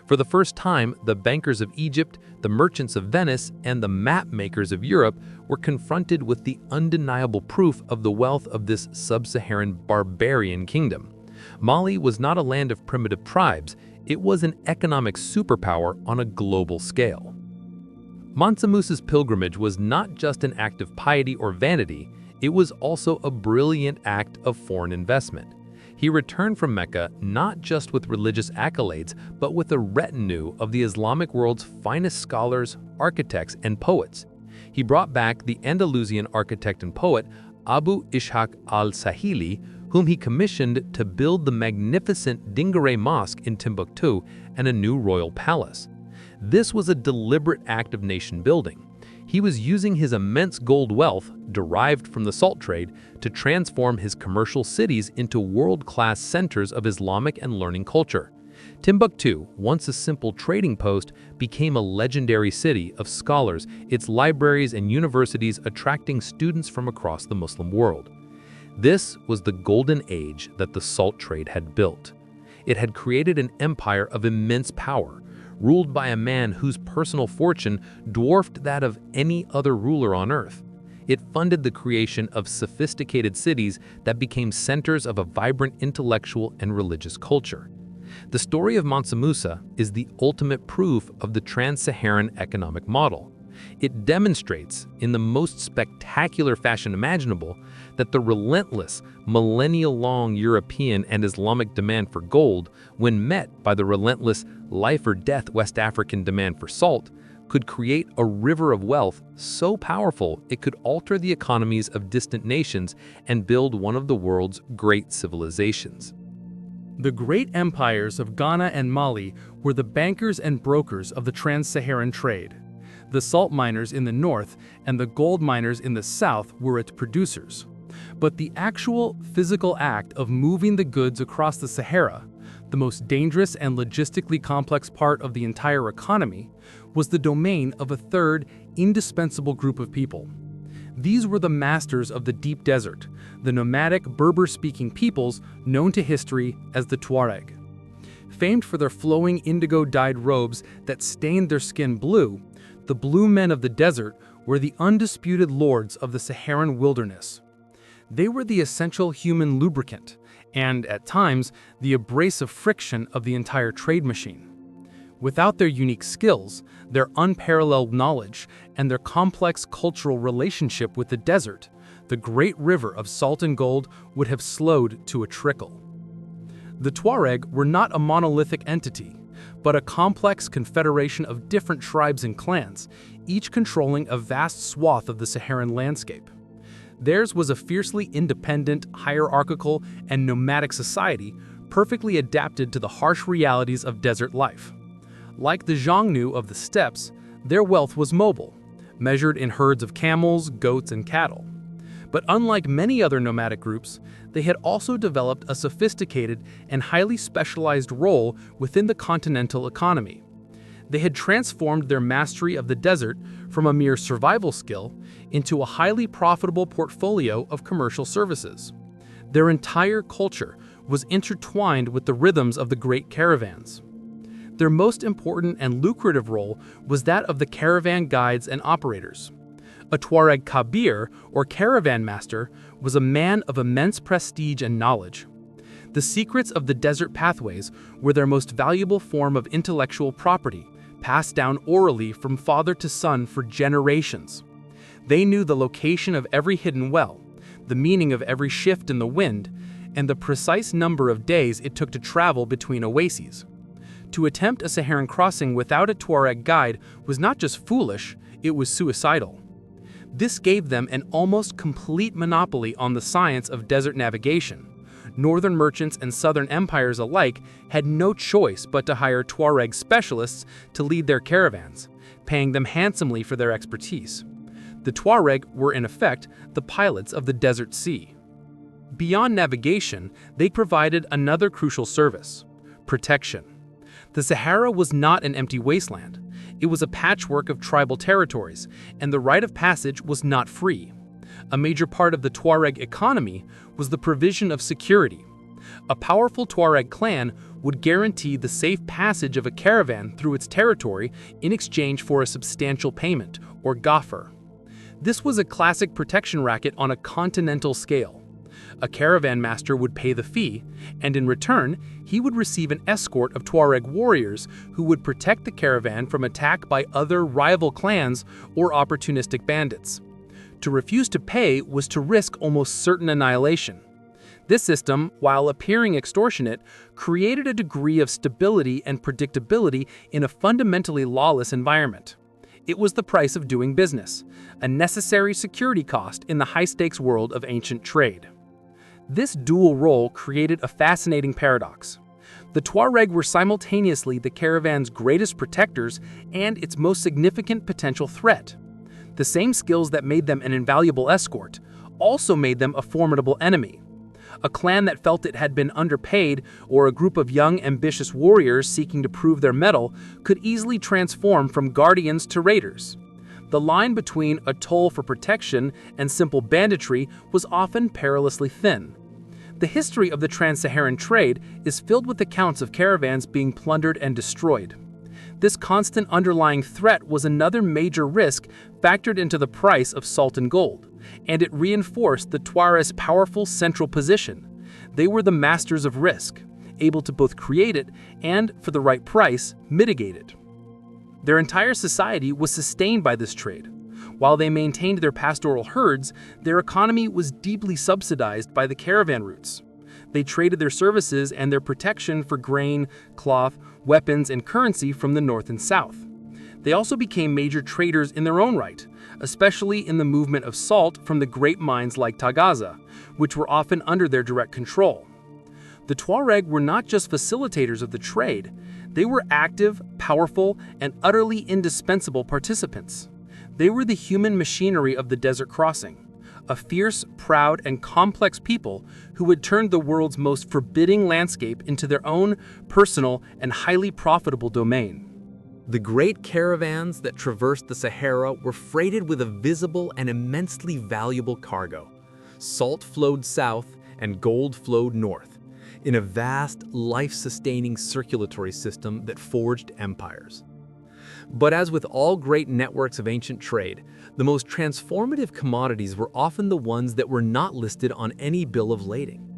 For the first time, the bankers of Egypt, the merchants of Venice, and the map makers of Europe were confronted with the undeniable proof of the wealth of this sub-Saharan barbarian kingdom. Mali was not a land of primitive tribes, it was an economic superpower on a global scale. Mansa Musa's pilgrimage was not just an act of piety or vanity, it was also a brilliant act of foreign investment. He returned from Mecca not just with religious accolades, but with a retinue of the Islamic world's finest scholars, architects, and poets. He brought back the Andalusian architect and poet Abu Ishaq al-Sahili, whom he commissioned to build the magnificent Dingare Mosque in Timbuktu and a new royal palace. This was a deliberate act of nation building. He was using his immense gold wealth, derived from the salt trade, to transform his commercial cities into world-class centers of Islamic and learning culture. Timbuktu, once a simple trading post, became a legendary city of scholars, its libraries and universities attracting students from across the Muslim world. This was the golden age that the salt trade had built. It had created an empire of immense power, ruled by a man whose personal fortune dwarfed that of any other ruler on earth. It funded the creation of sophisticated cities that became centers of a vibrant intellectual and religious culture. The story of Mansa Musa is the ultimate proof of the trans-Saharan economic model. It demonstrates, in the most spectacular fashion imaginable, that the relentless, millennia-long European and Islamic demand for gold, when met by the relentless life-or-death West African demand for salt, could create a river of wealth so powerful it could alter the economies of distant nations and build one of the world's great civilizations. The great empires of Ghana and Mali were the bankers and brokers of the trans-Saharan trade. The salt miners in the north and the gold miners in the south were its producers. But the actual physical act of moving the goods across the Sahara, the most dangerous and logistically complex part of the entire economy, was the domain of a third, indispensable group of people. These were the masters of the deep desert, the nomadic Berber-speaking peoples known to history as the Tuareg. Famed for their flowing indigo-dyed robes that stained their skin blue, the blue men of the desert were the undisputed lords of the Saharan wilderness. They were the essential human lubricant, and, at times, the abrasive friction of the entire trade machine. Without their unique skills, their unparalleled knowledge, and their complex cultural relationship with the desert, the great river of salt and gold would have slowed to a trickle. The Tuareg were not a monolithic entity, but a complex confederation of different tribes and clans, each controlling a vast swath of the Saharan landscape. Theirs was a fiercely independent, hierarchical, and nomadic society, perfectly adapted to the harsh realities of desert life. Like the Xiongnu of the steppes, their wealth was mobile, measured in herds of camels, goats, and cattle. But unlike many other nomadic groups, they had also developed a sophisticated and highly specialized role within the continental economy. They had transformed their mastery of the desert from a mere survival skill into a highly profitable portfolio of commercial services. Their entire culture was intertwined with the rhythms of the great caravans. Their most important and lucrative role was that of the caravan guides and operators. A Tuareg Kabir, or caravan master, was a man of immense prestige and knowledge. The secrets of the desert pathways were their most valuable form of intellectual property, passed down orally from father to son for generations. They knew the location of every hidden well, the meaning of every shift in the wind, and the precise number of days it took to travel between oases. To attempt a Saharan crossing without a Tuareg guide was not just foolish, it was suicidal. This gave them an almost complete monopoly on the science of desert navigation. Northern merchants and southern empires alike had no choice but to hire Tuareg specialists to lead their caravans, paying them handsomely for their expertise. The Tuareg were in effect the pilots of the desert sea. Beyond navigation, they provided another crucial service: protection. The Sahara was not an empty wasteland. It was a patchwork of tribal territories, and the rite of passage was not free. A major part of the Tuareg economy was the provision of security. A powerful Tuareg clan would guarantee the safe passage of a caravan through its territory in exchange for a substantial payment, or gaffer. This was a classic protection racket on a continental scale. A caravan master would pay the fee, and in return, he would receive an escort of Tuareg warriors who would protect the caravan from attack by other rival clans or opportunistic bandits. To refuse to pay was to risk almost certain annihilation. This system, while appearing extortionate, created a degree of stability and predictability in a fundamentally lawless environment. It was the price of doing business, a necessary security cost in the high-stakes world of ancient trade. This dual role created a fascinating paradox. The Tuareg were simultaneously the caravan's greatest protectors and its most significant potential threat. The same skills that made them an invaluable escort also made them a formidable enemy. A clan that felt it had been underpaid, or a group of young, ambitious warriors seeking to prove their mettle, could easily transform from guardians to raiders. The line between a toll for protection and simple banditry was often perilously thin. The history of the trans-Saharan trade is filled with accounts of caravans being plundered and destroyed. This constant underlying threat was another major risk factored into the price of salt and gold, and it reinforced the Tuaregs' powerful central position. They were the masters of risk, able to both create it and, for the right price, mitigate it. Their entire society was sustained by this trade. While they maintained their pastoral herds, their economy was deeply subsidized by the caravan routes. They traded their services and their protection for grain, cloth, weapons, and currency from the north and south. They also became major traders in their own right, especially in the movement of salt from the great mines like Tagaza, which were often under their direct control. The Tuareg were not just facilitators of the trade, they were active, powerful, and utterly indispensable participants. They were the human machinery of the desert crossing, a fierce, proud, and complex people who had turned the world's most forbidding landscape into their own personal and highly profitable domain. The great caravans that traversed the Sahara were freighted with a visible and immensely valuable cargo. Salt flowed south and gold flowed north, in a vast, life-sustaining circulatory system that forged empires. But as with all great networks of ancient trade, the most transformative commodities were often the ones that were not listed on any bill of lading.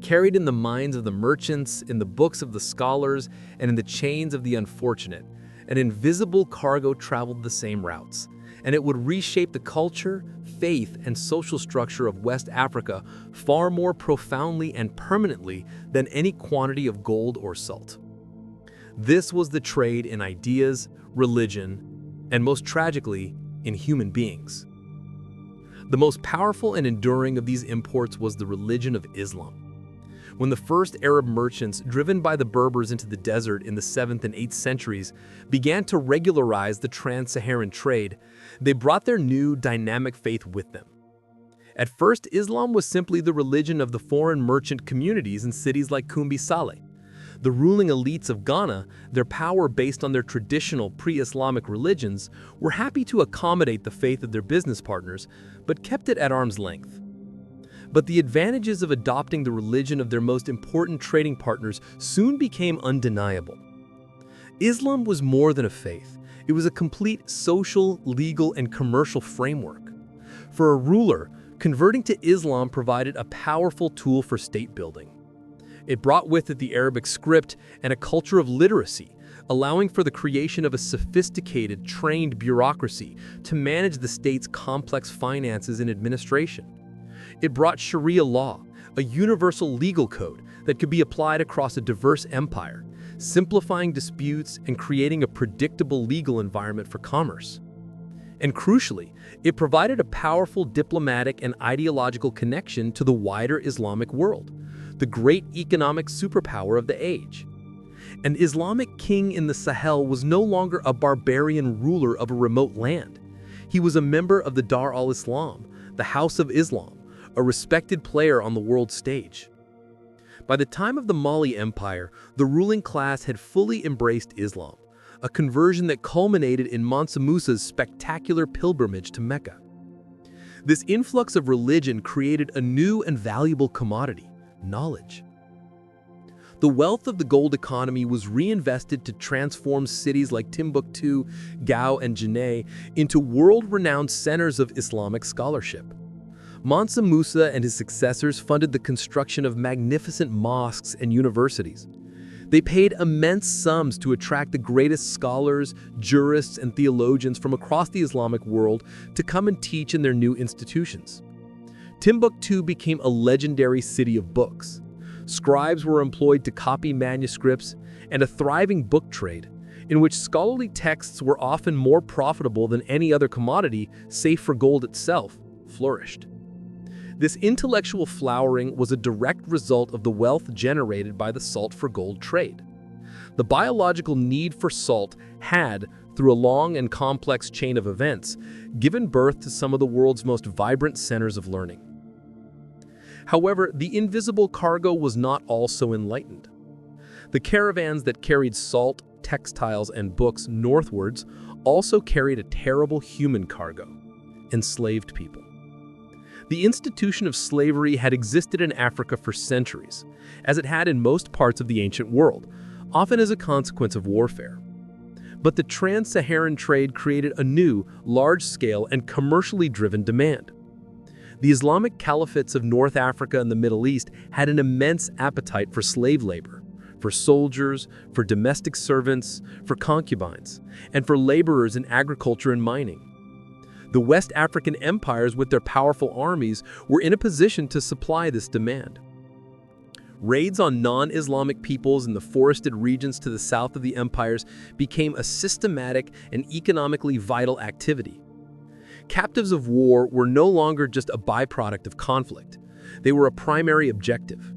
Carried in the minds of the merchants, in the books of the scholars, and in the chains of the unfortunate, an invisible cargo traveled the same routes, and it would reshape the culture, faith, and social structure of West Africa far more profoundly and permanently than any quantity of gold or salt. This was the trade in ideas, religion, and most tragically, in human beings. The most powerful and enduring of these imports was the religion of Islam. When the first Arab merchants, driven by the Berbers into the desert in the 7th and 8th centuries, began to regularize the trans-Saharan trade, they brought their new, dynamic faith with them. At first, Islam was simply the religion of the foreign merchant communities in cities like Kumbi Saleh. The ruling elites of Ghana, their power based on their traditional pre-Islamic religions, were happy to accommodate the faith of their business partners, but kept it at arm's length. But the advantages of adopting the religion of their most important trading partners soon became undeniable. Islam was more than a faith. It was a complete social, legal, and commercial framework. For a ruler, converting to Islam provided a powerful tool for state building. It brought with it the Arabic script and a culture of literacy, allowing for the creation of a sophisticated, trained bureaucracy to manage the state's complex finances and administration. It brought Sharia law, a universal legal code that could be applied across a diverse empire, simplifying disputes and creating a predictable legal environment for commerce. And crucially, it provided a powerful diplomatic and ideological connection to the wider Islamic world, the great economic superpower of the age. An Islamic king in the Sahel was no longer a barbarian ruler of a remote land. He was a member of the Dar al-Islam, the House of Islam, a respected player on the world stage. By the time of the Mali Empire, the ruling class had fully embraced Islam, a conversion that culminated in Mansa Musa's spectacular pilgrimage to Mecca. This influx of religion created a new and valuable commodity: knowledge. The wealth of the gold economy was reinvested to transform cities like Timbuktu, Gao, and Janneh into world-renowned centers of Islamic scholarship. Mansa Musa and his successors funded the construction of magnificent mosques and universities. They paid immense sums to attract the greatest scholars, jurists, and theologians from across the Islamic world to come and teach in their new institutions. Timbuktu became a legendary city of books. Scribes were employed to copy manuscripts, and a thriving book trade, in which scholarly texts were often more profitable than any other commodity, save for gold itself, flourished. This intellectual flowering was a direct result of the wealth generated by the salt for gold trade. The biological need for salt had, through a long and complex chain of events, given birth to some of the world's most vibrant centers of learning. However, the invisible cargo was not all so enlightened. The caravans that carried salt, textiles, and books northwards also carried a terrible human cargo: enslaved people. The institution of slavery had existed in Africa for centuries, as it had in most parts of the ancient world, often as a consequence of warfare. But the trans-Saharan trade created a new, large-scale and commercially driven demand. The Islamic caliphates of North Africa and the Middle East had an immense appetite for slave labor, for soldiers, for domestic servants, for concubines, and for laborers in agriculture and mining. The West African empires, with their powerful armies, were in a position to supply this demand. Raids on non-Islamic peoples in the forested regions to the south of the empires became a systematic and economically vital activity. Captives of war were no longer just a byproduct of conflict. They were a primary objective.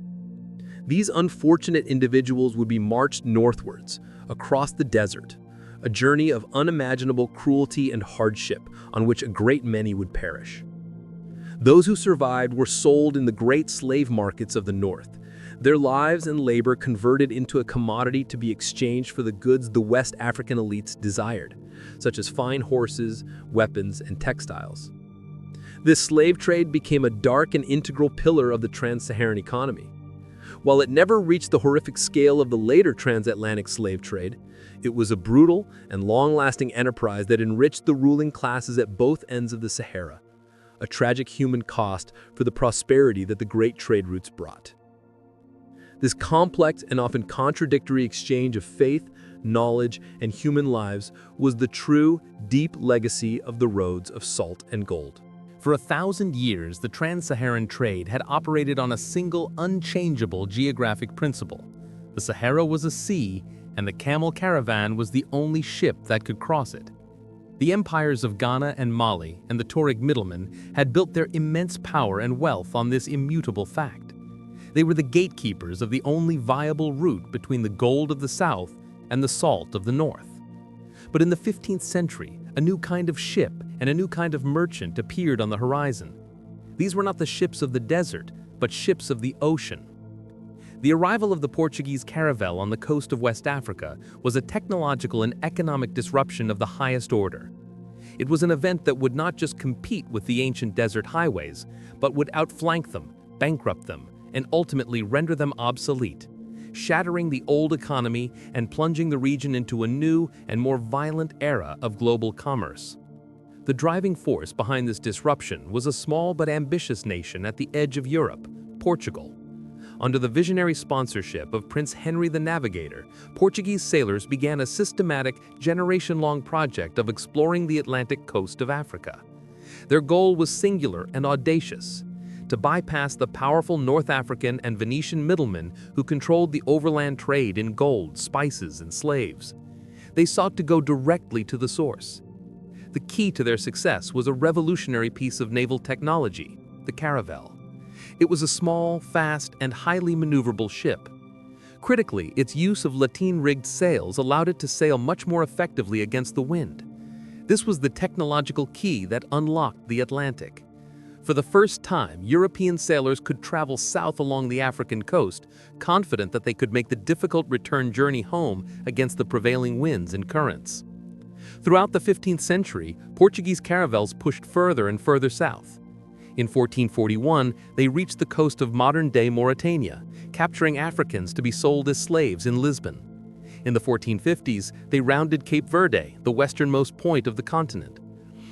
These unfortunate individuals would be marched northwards, across the desert, a journey of unimaginable cruelty and hardship on which a great many would perish. Those who survived were sold in the great slave markets of the north, their lives and labor converted into a commodity to be exchanged for the goods the West African elites desired, such as fine horses, weapons, and textiles. This slave trade became a dark and integral pillar of the trans-Saharan economy. While it never reached the horrific scale of the later transatlantic slave trade, it was a brutal and long-lasting enterprise that enriched the ruling classes at both ends of the Sahara, a tragic human cost for the prosperity that the great trade routes brought. This complex and often contradictory exchange of faith, knowledge, and human lives was the true, deep legacy of the roads of salt and gold. For 1,000 years, the trans-Saharan trade had operated on a single, unchangeable geographic principle. The Sahara was a sea, and the camel caravan was the only ship that could cross it. The empires of Ghana and Mali and the Tuareg middlemen had built their immense power and wealth on this immutable fact. They were the gatekeepers of the only viable route between the gold of the south and the salt of the north. But in the 15th century, a new kind of ship and a new kind of merchant appeared on the horizon. These were not the ships of the desert, but ships of the ocean. The arrival of the Portuguese caravel on the coast of West Africa was a technological and economic disruption of the highest order. It was an event that would not just compete with the ancient desert highways, but would outflank them, bankrupt them, and ultimately render them obsolete, shattering the old economy and plunging the region into a new and more violent era of global commerce. The driving force behind this disruption was a small but ambitious nation at the edge of Europe, Portugal. Under the visionary sponsorship of Prince Henry the Navigator, Portuguese sailors began a systematic, generation-long project of exploring the Atlantic coast of Africa. Their goal was singular and audacious: to bypass the powerful North African and Venetian middlemen who controlled the overland trade in gold, spices, and slaves. They sought to go directly to the source. The key to their success was a revolutionary piece of naval technology, the caravel. It was a small, fast, and highly maneuverable ship. Critically, its use of lateen-rigged sails allowed it to sail much more effectively against the wind. This was the technological key that unlocked the Atlantic. For the first time, European sailors could travel south along the African coast, confident that they could make the difficult return journey home against the prevailing winds and currents. Throughout the 15th century, Portuguese caravels pushed further and further south. In 1441, they reached the coast of modern-day Mauritania, capturing Africans to be sold as slaves in Lisbon. In the 1450s, they rounded Cape Verde, the westernmost point of the continent.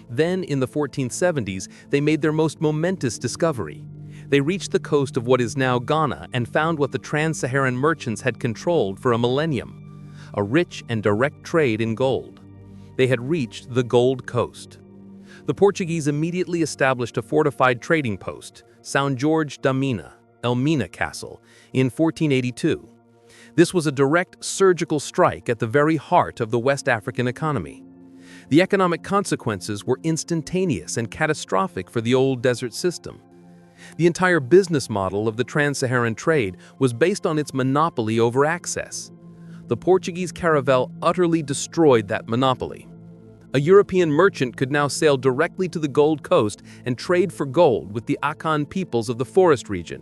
Then, in the 1470s, they made their most momentous discovery. They reached the coast of what is now Ghana and found what the trans-Saharan merchants had controlled for a millennium: a rich and direct trade in gold. They had reached the Gold Coast. The Portuguese immediately established a fortified trading post, São Jorge da Mina, Elmina Castle, in 1482. This was a direct surgical strike at the very heart of the West African economy. The economic consequences were instantaneous and catastrophic for the old desert system. The entire business model of the trans-Saharan trade was based on its monopoly over access. The Portuguese caravel utterly destroyed that monopoly. A European merchant could now sail directly to the Gold Coast and trade for gold with the Akan peoples of the forest region.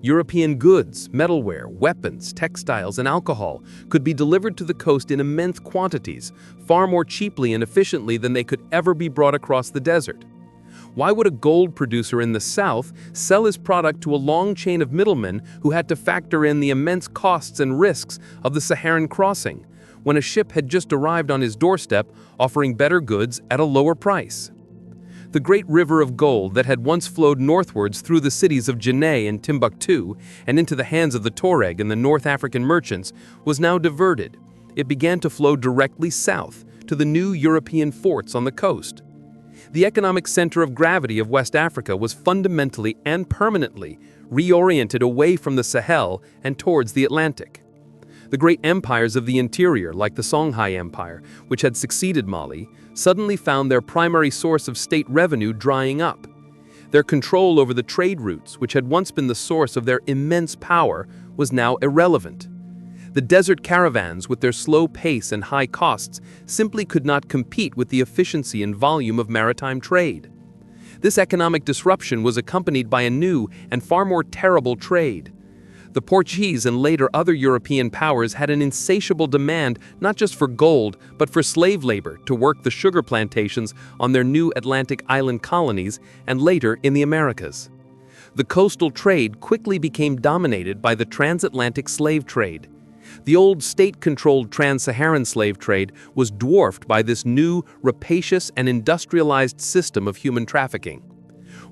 European goods, metalware, weapons, textiles, and alcohol could be delivered to the coast in immense quantities, far more cheaply and efficiently than they could ever be brought across the desert. Why would a gold producer in the south sell his product to a long chain of middlemen who had to factor in the immense costs and risks of the Saharan crossing, when a ship had just arrived on his doorstep offering better goods at a lower price. The great river of gold that had once flowed northwards through the cities of Djenné and Timbuktu and into the hands of the Tuareg and the North African merchants was now diverted. It began to flow directly south to the new European forts on the coast. The economic center of gravity of West Africa was fundamentally and permanently reoriented away from the Sahel and towards the Atlantic. The great empires of the interior, like the Songhai Empire, which had succeeded Mali, suddenly found their primary source of state revenue drying up. Their control over the trade routes, which had once been the source of their immense power, was now irrelevant. The desert caravans, with their slow pace and high costs, simply could not compete with the efficiency and volume of maritime trade. This economic disruption was accompanied by a new and far more terrible trade. The Portuguese and later other European powers had an insatiable demand not just for gold, but for slave labor to work the sugar plantations on their new Atlantic island colonies and later in the Americas. The coastal trade quickly became dominated by the transatlantic slave trade. The old state-controlled trans-Saharan slave trade was dwarfed by this new, rapacious and industrialized system of human trafficking.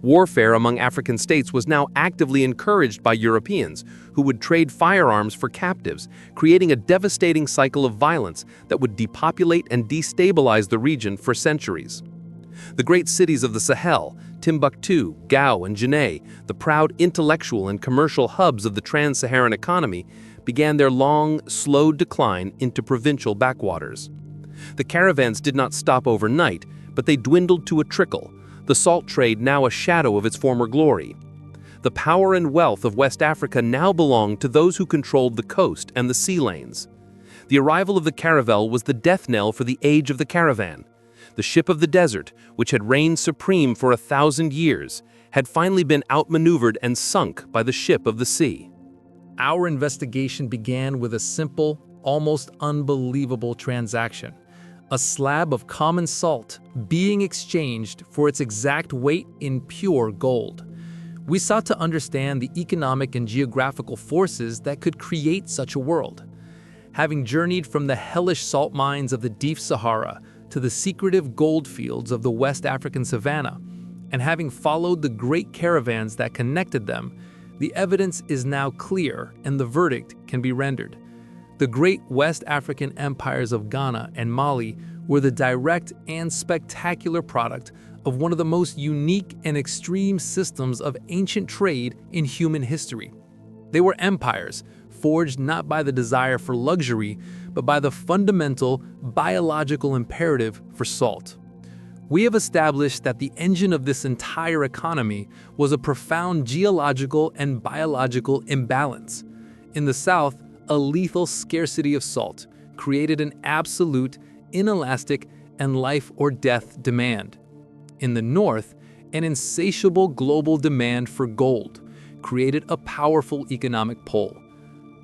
Warfare among African states was now actively encouraged by Europeans, who would trade firearms for captives, creating a devastating cycle of violence that would depopulate and destabilize the region for centuries. The great cities of the Sahel, Timbuktu, Gao, and Djenné, the proud intellectual and commercial hubs of the trans-Saharan economy, began their long, slow decline into provincial backwaters. The caravans did not stop overnight, but they dwindled to a trickle, the salt trade now a shadow of its former glory. The power and wealth of West Africa now belonged to those who controlled the coast and the sea lanes. The arrival of the caravel was the death knell for the age of the caravan. The ship of the desert, which had reigned supreme for 1,000 years, had finally been outmaneuvered and sunk by the ship of the sea. Our investigation began with a simple, almost unbelievable transaction. A slab of common salt being exchanged for its exact weight in pure gold. We sought to understand the economic and geographical forces that could create such a world. Having journeyed from the hellish salt mines of the deep Sahara to the secretive gold fields of the West African savanna, and having followed the great caravans that connected them, the evidence is now clear and the verdict can be rendered. The great West African empires of Ghana and Mali were the direct and spectacular product of one of the most unique and extreme systems of ancient trade in human history. They were empires forged not by the desire for luxury, but by the fundamental biological imperative for salt. We have established that the engine of this entire economy was a profound geological and biological imbalance. In the south, a lethal scarcity of salt created an absolute, inelastic, and life-or-death demand. In the north, an insatiable global demand for gold created a powerful economic pull.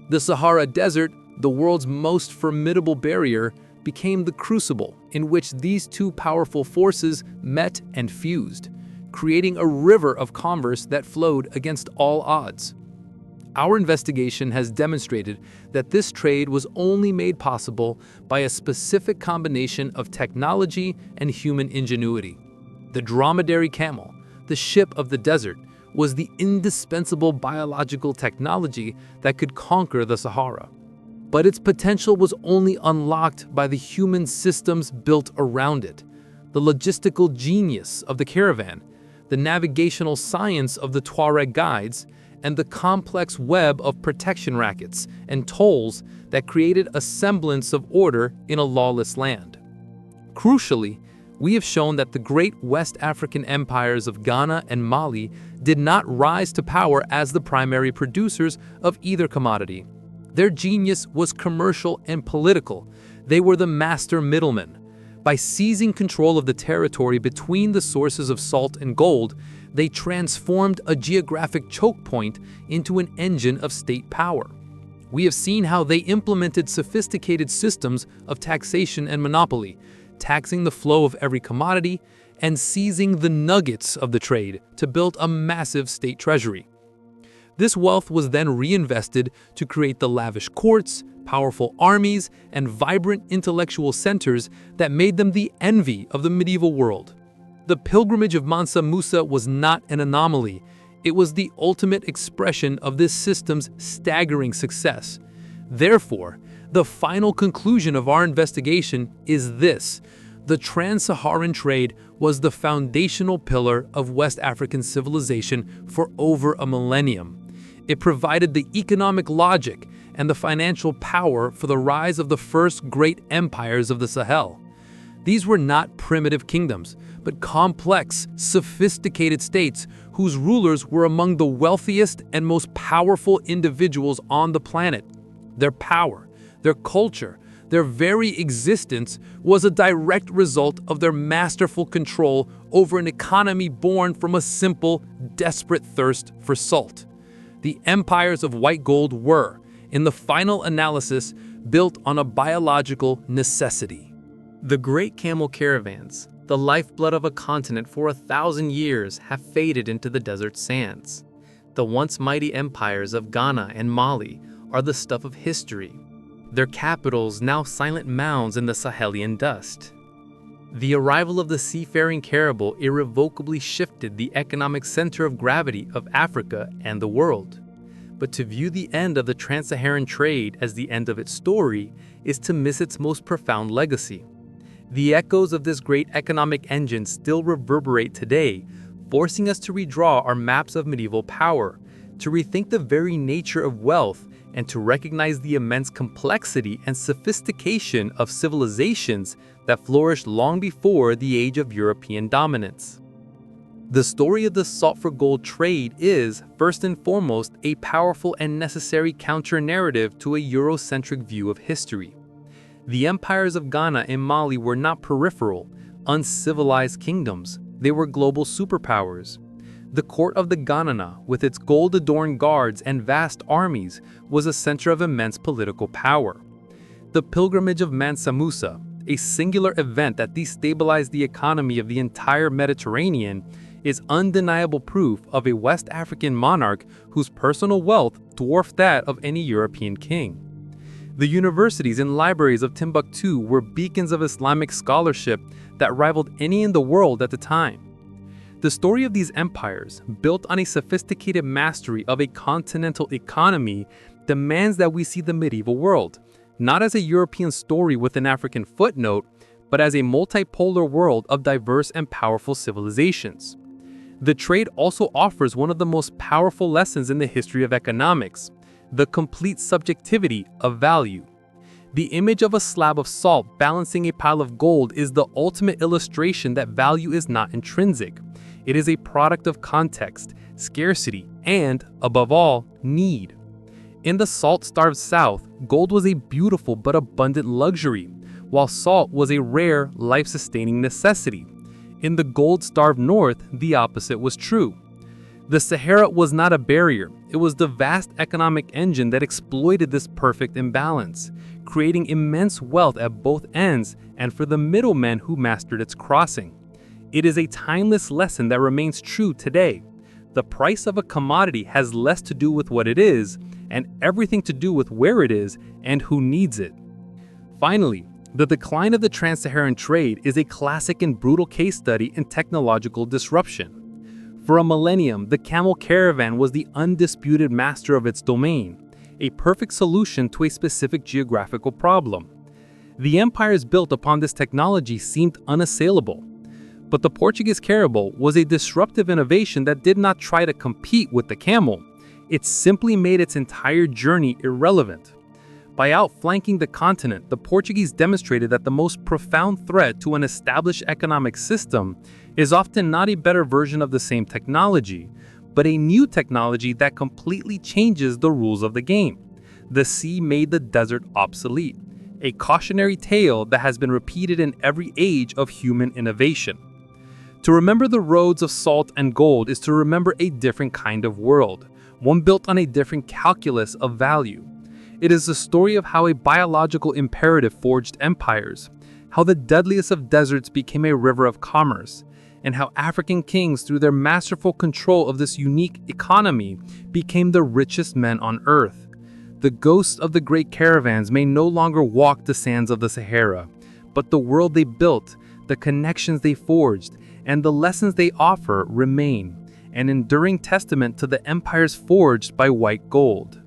The Sahara Desert, the world's most formidable barrier, became the crucible in which these two powerful forces met and fused, creating a river of commerce that flowed against all odds. Our investigation has demonstrated that this trade was only made possible by a specific combination of technology and human ingenuity. The dromedary camel, the ship of the desert, was the indispensable biological technology that could conquer the Sahara. But its potential was only unlocked by the human systems built around it, the logistical genius of the caravan, the navigational science of the Tuareg guides, and the complex web of protection rackets and tolls that created a semblance of order in a lawless land. Crucially, we have shown that the great West African empires of Ghana and Mali did not rise to power as the primary producers of either commodity. Their genius was commercial and political. They were the master middlemen. By seizing control of the territory between the sources of salt and gold, they transformed a geographic choke point into an engine of state power. We have seen how they implemented sophisticated systems of taxation and monopoly, taxing the flow of every commodity and seizing the nuggets of the trade to build a massive state treasury. This wealth was then reinvested to create the lavish courts, powerful armies, and vibrant intellectual centers that made them the envy of the medieval world. The pilgrimage of Mansa Musa was not an anomaly. It was the ultimate expression of this system's staggering success. Therefore, the final conclusion of our investigation is this: the trans-Saharan trade was the foundational pillar of West African civilization for over a millennium. It provided the economic logic and the financial power for the rise of the first great empires of the Sahel. These were not primitive kingdoms, but complex, sophisticated states whose rulers were among the wealthiest and most powerful individuals on the planet. Their power, their culture, their very existence was a direct result of their masterful control over an economy born from a simple, desperate thirst for salt. The empires of white gold were, in the final analysis, built on a biological necessity. The great camel caravans, the lifeblood of a continent for 1,000 years, have faded into the desert sands. The once mighty empires of Ghana and Mali are the stuff of history, their capitals now silent mounds in the Sahelian dust. The arrival of the seafaring caribou irrevocably shifted the economic center of gravity of Africa and the world. But to view the end of the trans-Saharan trade as the end of its story is to miss its most profound legacy. The echoes of this great economic engine still reverberate today, forcing us to redraw our maps of medieval power, to rethink the very nature of wealth, and to recognize the immense complexity and sophistication of civilizations that flourished long before the age of European dominance. The story of the salt-for-gold trade is, first and foremost, a powerful and necessary counter-narrative to a Eurocentric view of history. The empires of Ghana and Mali were not peripheral, uncivilized kingdoms. They were global superpowers. The court of the Ghanana, with its gold-adorned guards and vast armies, was a center of immense political power. The pilgrimage of Mansa Musa, a singular event that destabilized the economy of the entire Mediterranean, is undeniable proof of a West African monarch whose personal wealth dwarfed that of any European king. The universities and libraries of Timbuktu were beacons of Islamic scholarship that rivaled any in the world at the time. The story of these empires, built on a sophisticated mastery of a continental economy, demands that we see the medieval world, not as a European story with an African footnote, but as a multipolar world of diverse and powerful civilizations. The trade also offers one of the most powerful lessons in the history of economics: the complete subjectivity of value. The image of a slab of salt balancing a pile of gold is the ultimate illustration that value is not intrinsic. It is a product of context, scarcity, and, above all, need. In the salt-starved South, gold was a beautiful but abundant luxury, while salt was a rare, life-sustaining necessity. In the gold-starved North, the opposite was true. The Sahara was not a barrier, it was the vast economic engine that exploited this perfect imbalance, creating immense wealth at both ends and for the middlemen who mastered its crossing. It is a timeless lesson that remains true today. The price of a commodity has less to do with what it is, and everything to do with where it is and who needs it. Finally, the decline of the trans-Saharan trade is a classic and brutal case study in technological disruption. For a millennium, the camel caravan was the undisputed master of its domain, a perfect solution to a specific geographical problem. The empires built upon this technology seemed unassailable. But the Portuguese caribou was a disruptive innovation that did not try to compete with the camel. It simply made its entire journey irrelevant. By outflanking the continent, the Portuguese demonstrated that the most profound threat to an established economic system is often not a better version of the same technology, but a new technology that completely changes the rules of the game. The sea made the desert obsolete, a cautionary tale that has been repeated in every age of human innovation. To remember the roads of salt and gold is to remember a different kind of world, one built on a different calculus of value. It is the story of how a biological imperative forged empires, how the deadliest of deserts became a river of commerce, and how African kings, through their masterful control of this unique economy, became the richest men on earth. The ghosts of the great caravans may no longer walk the sands of the Sahara, but the world they built, the connections they forged, and the lessons they offer remain, an enduring testament to the empires forged by white gold.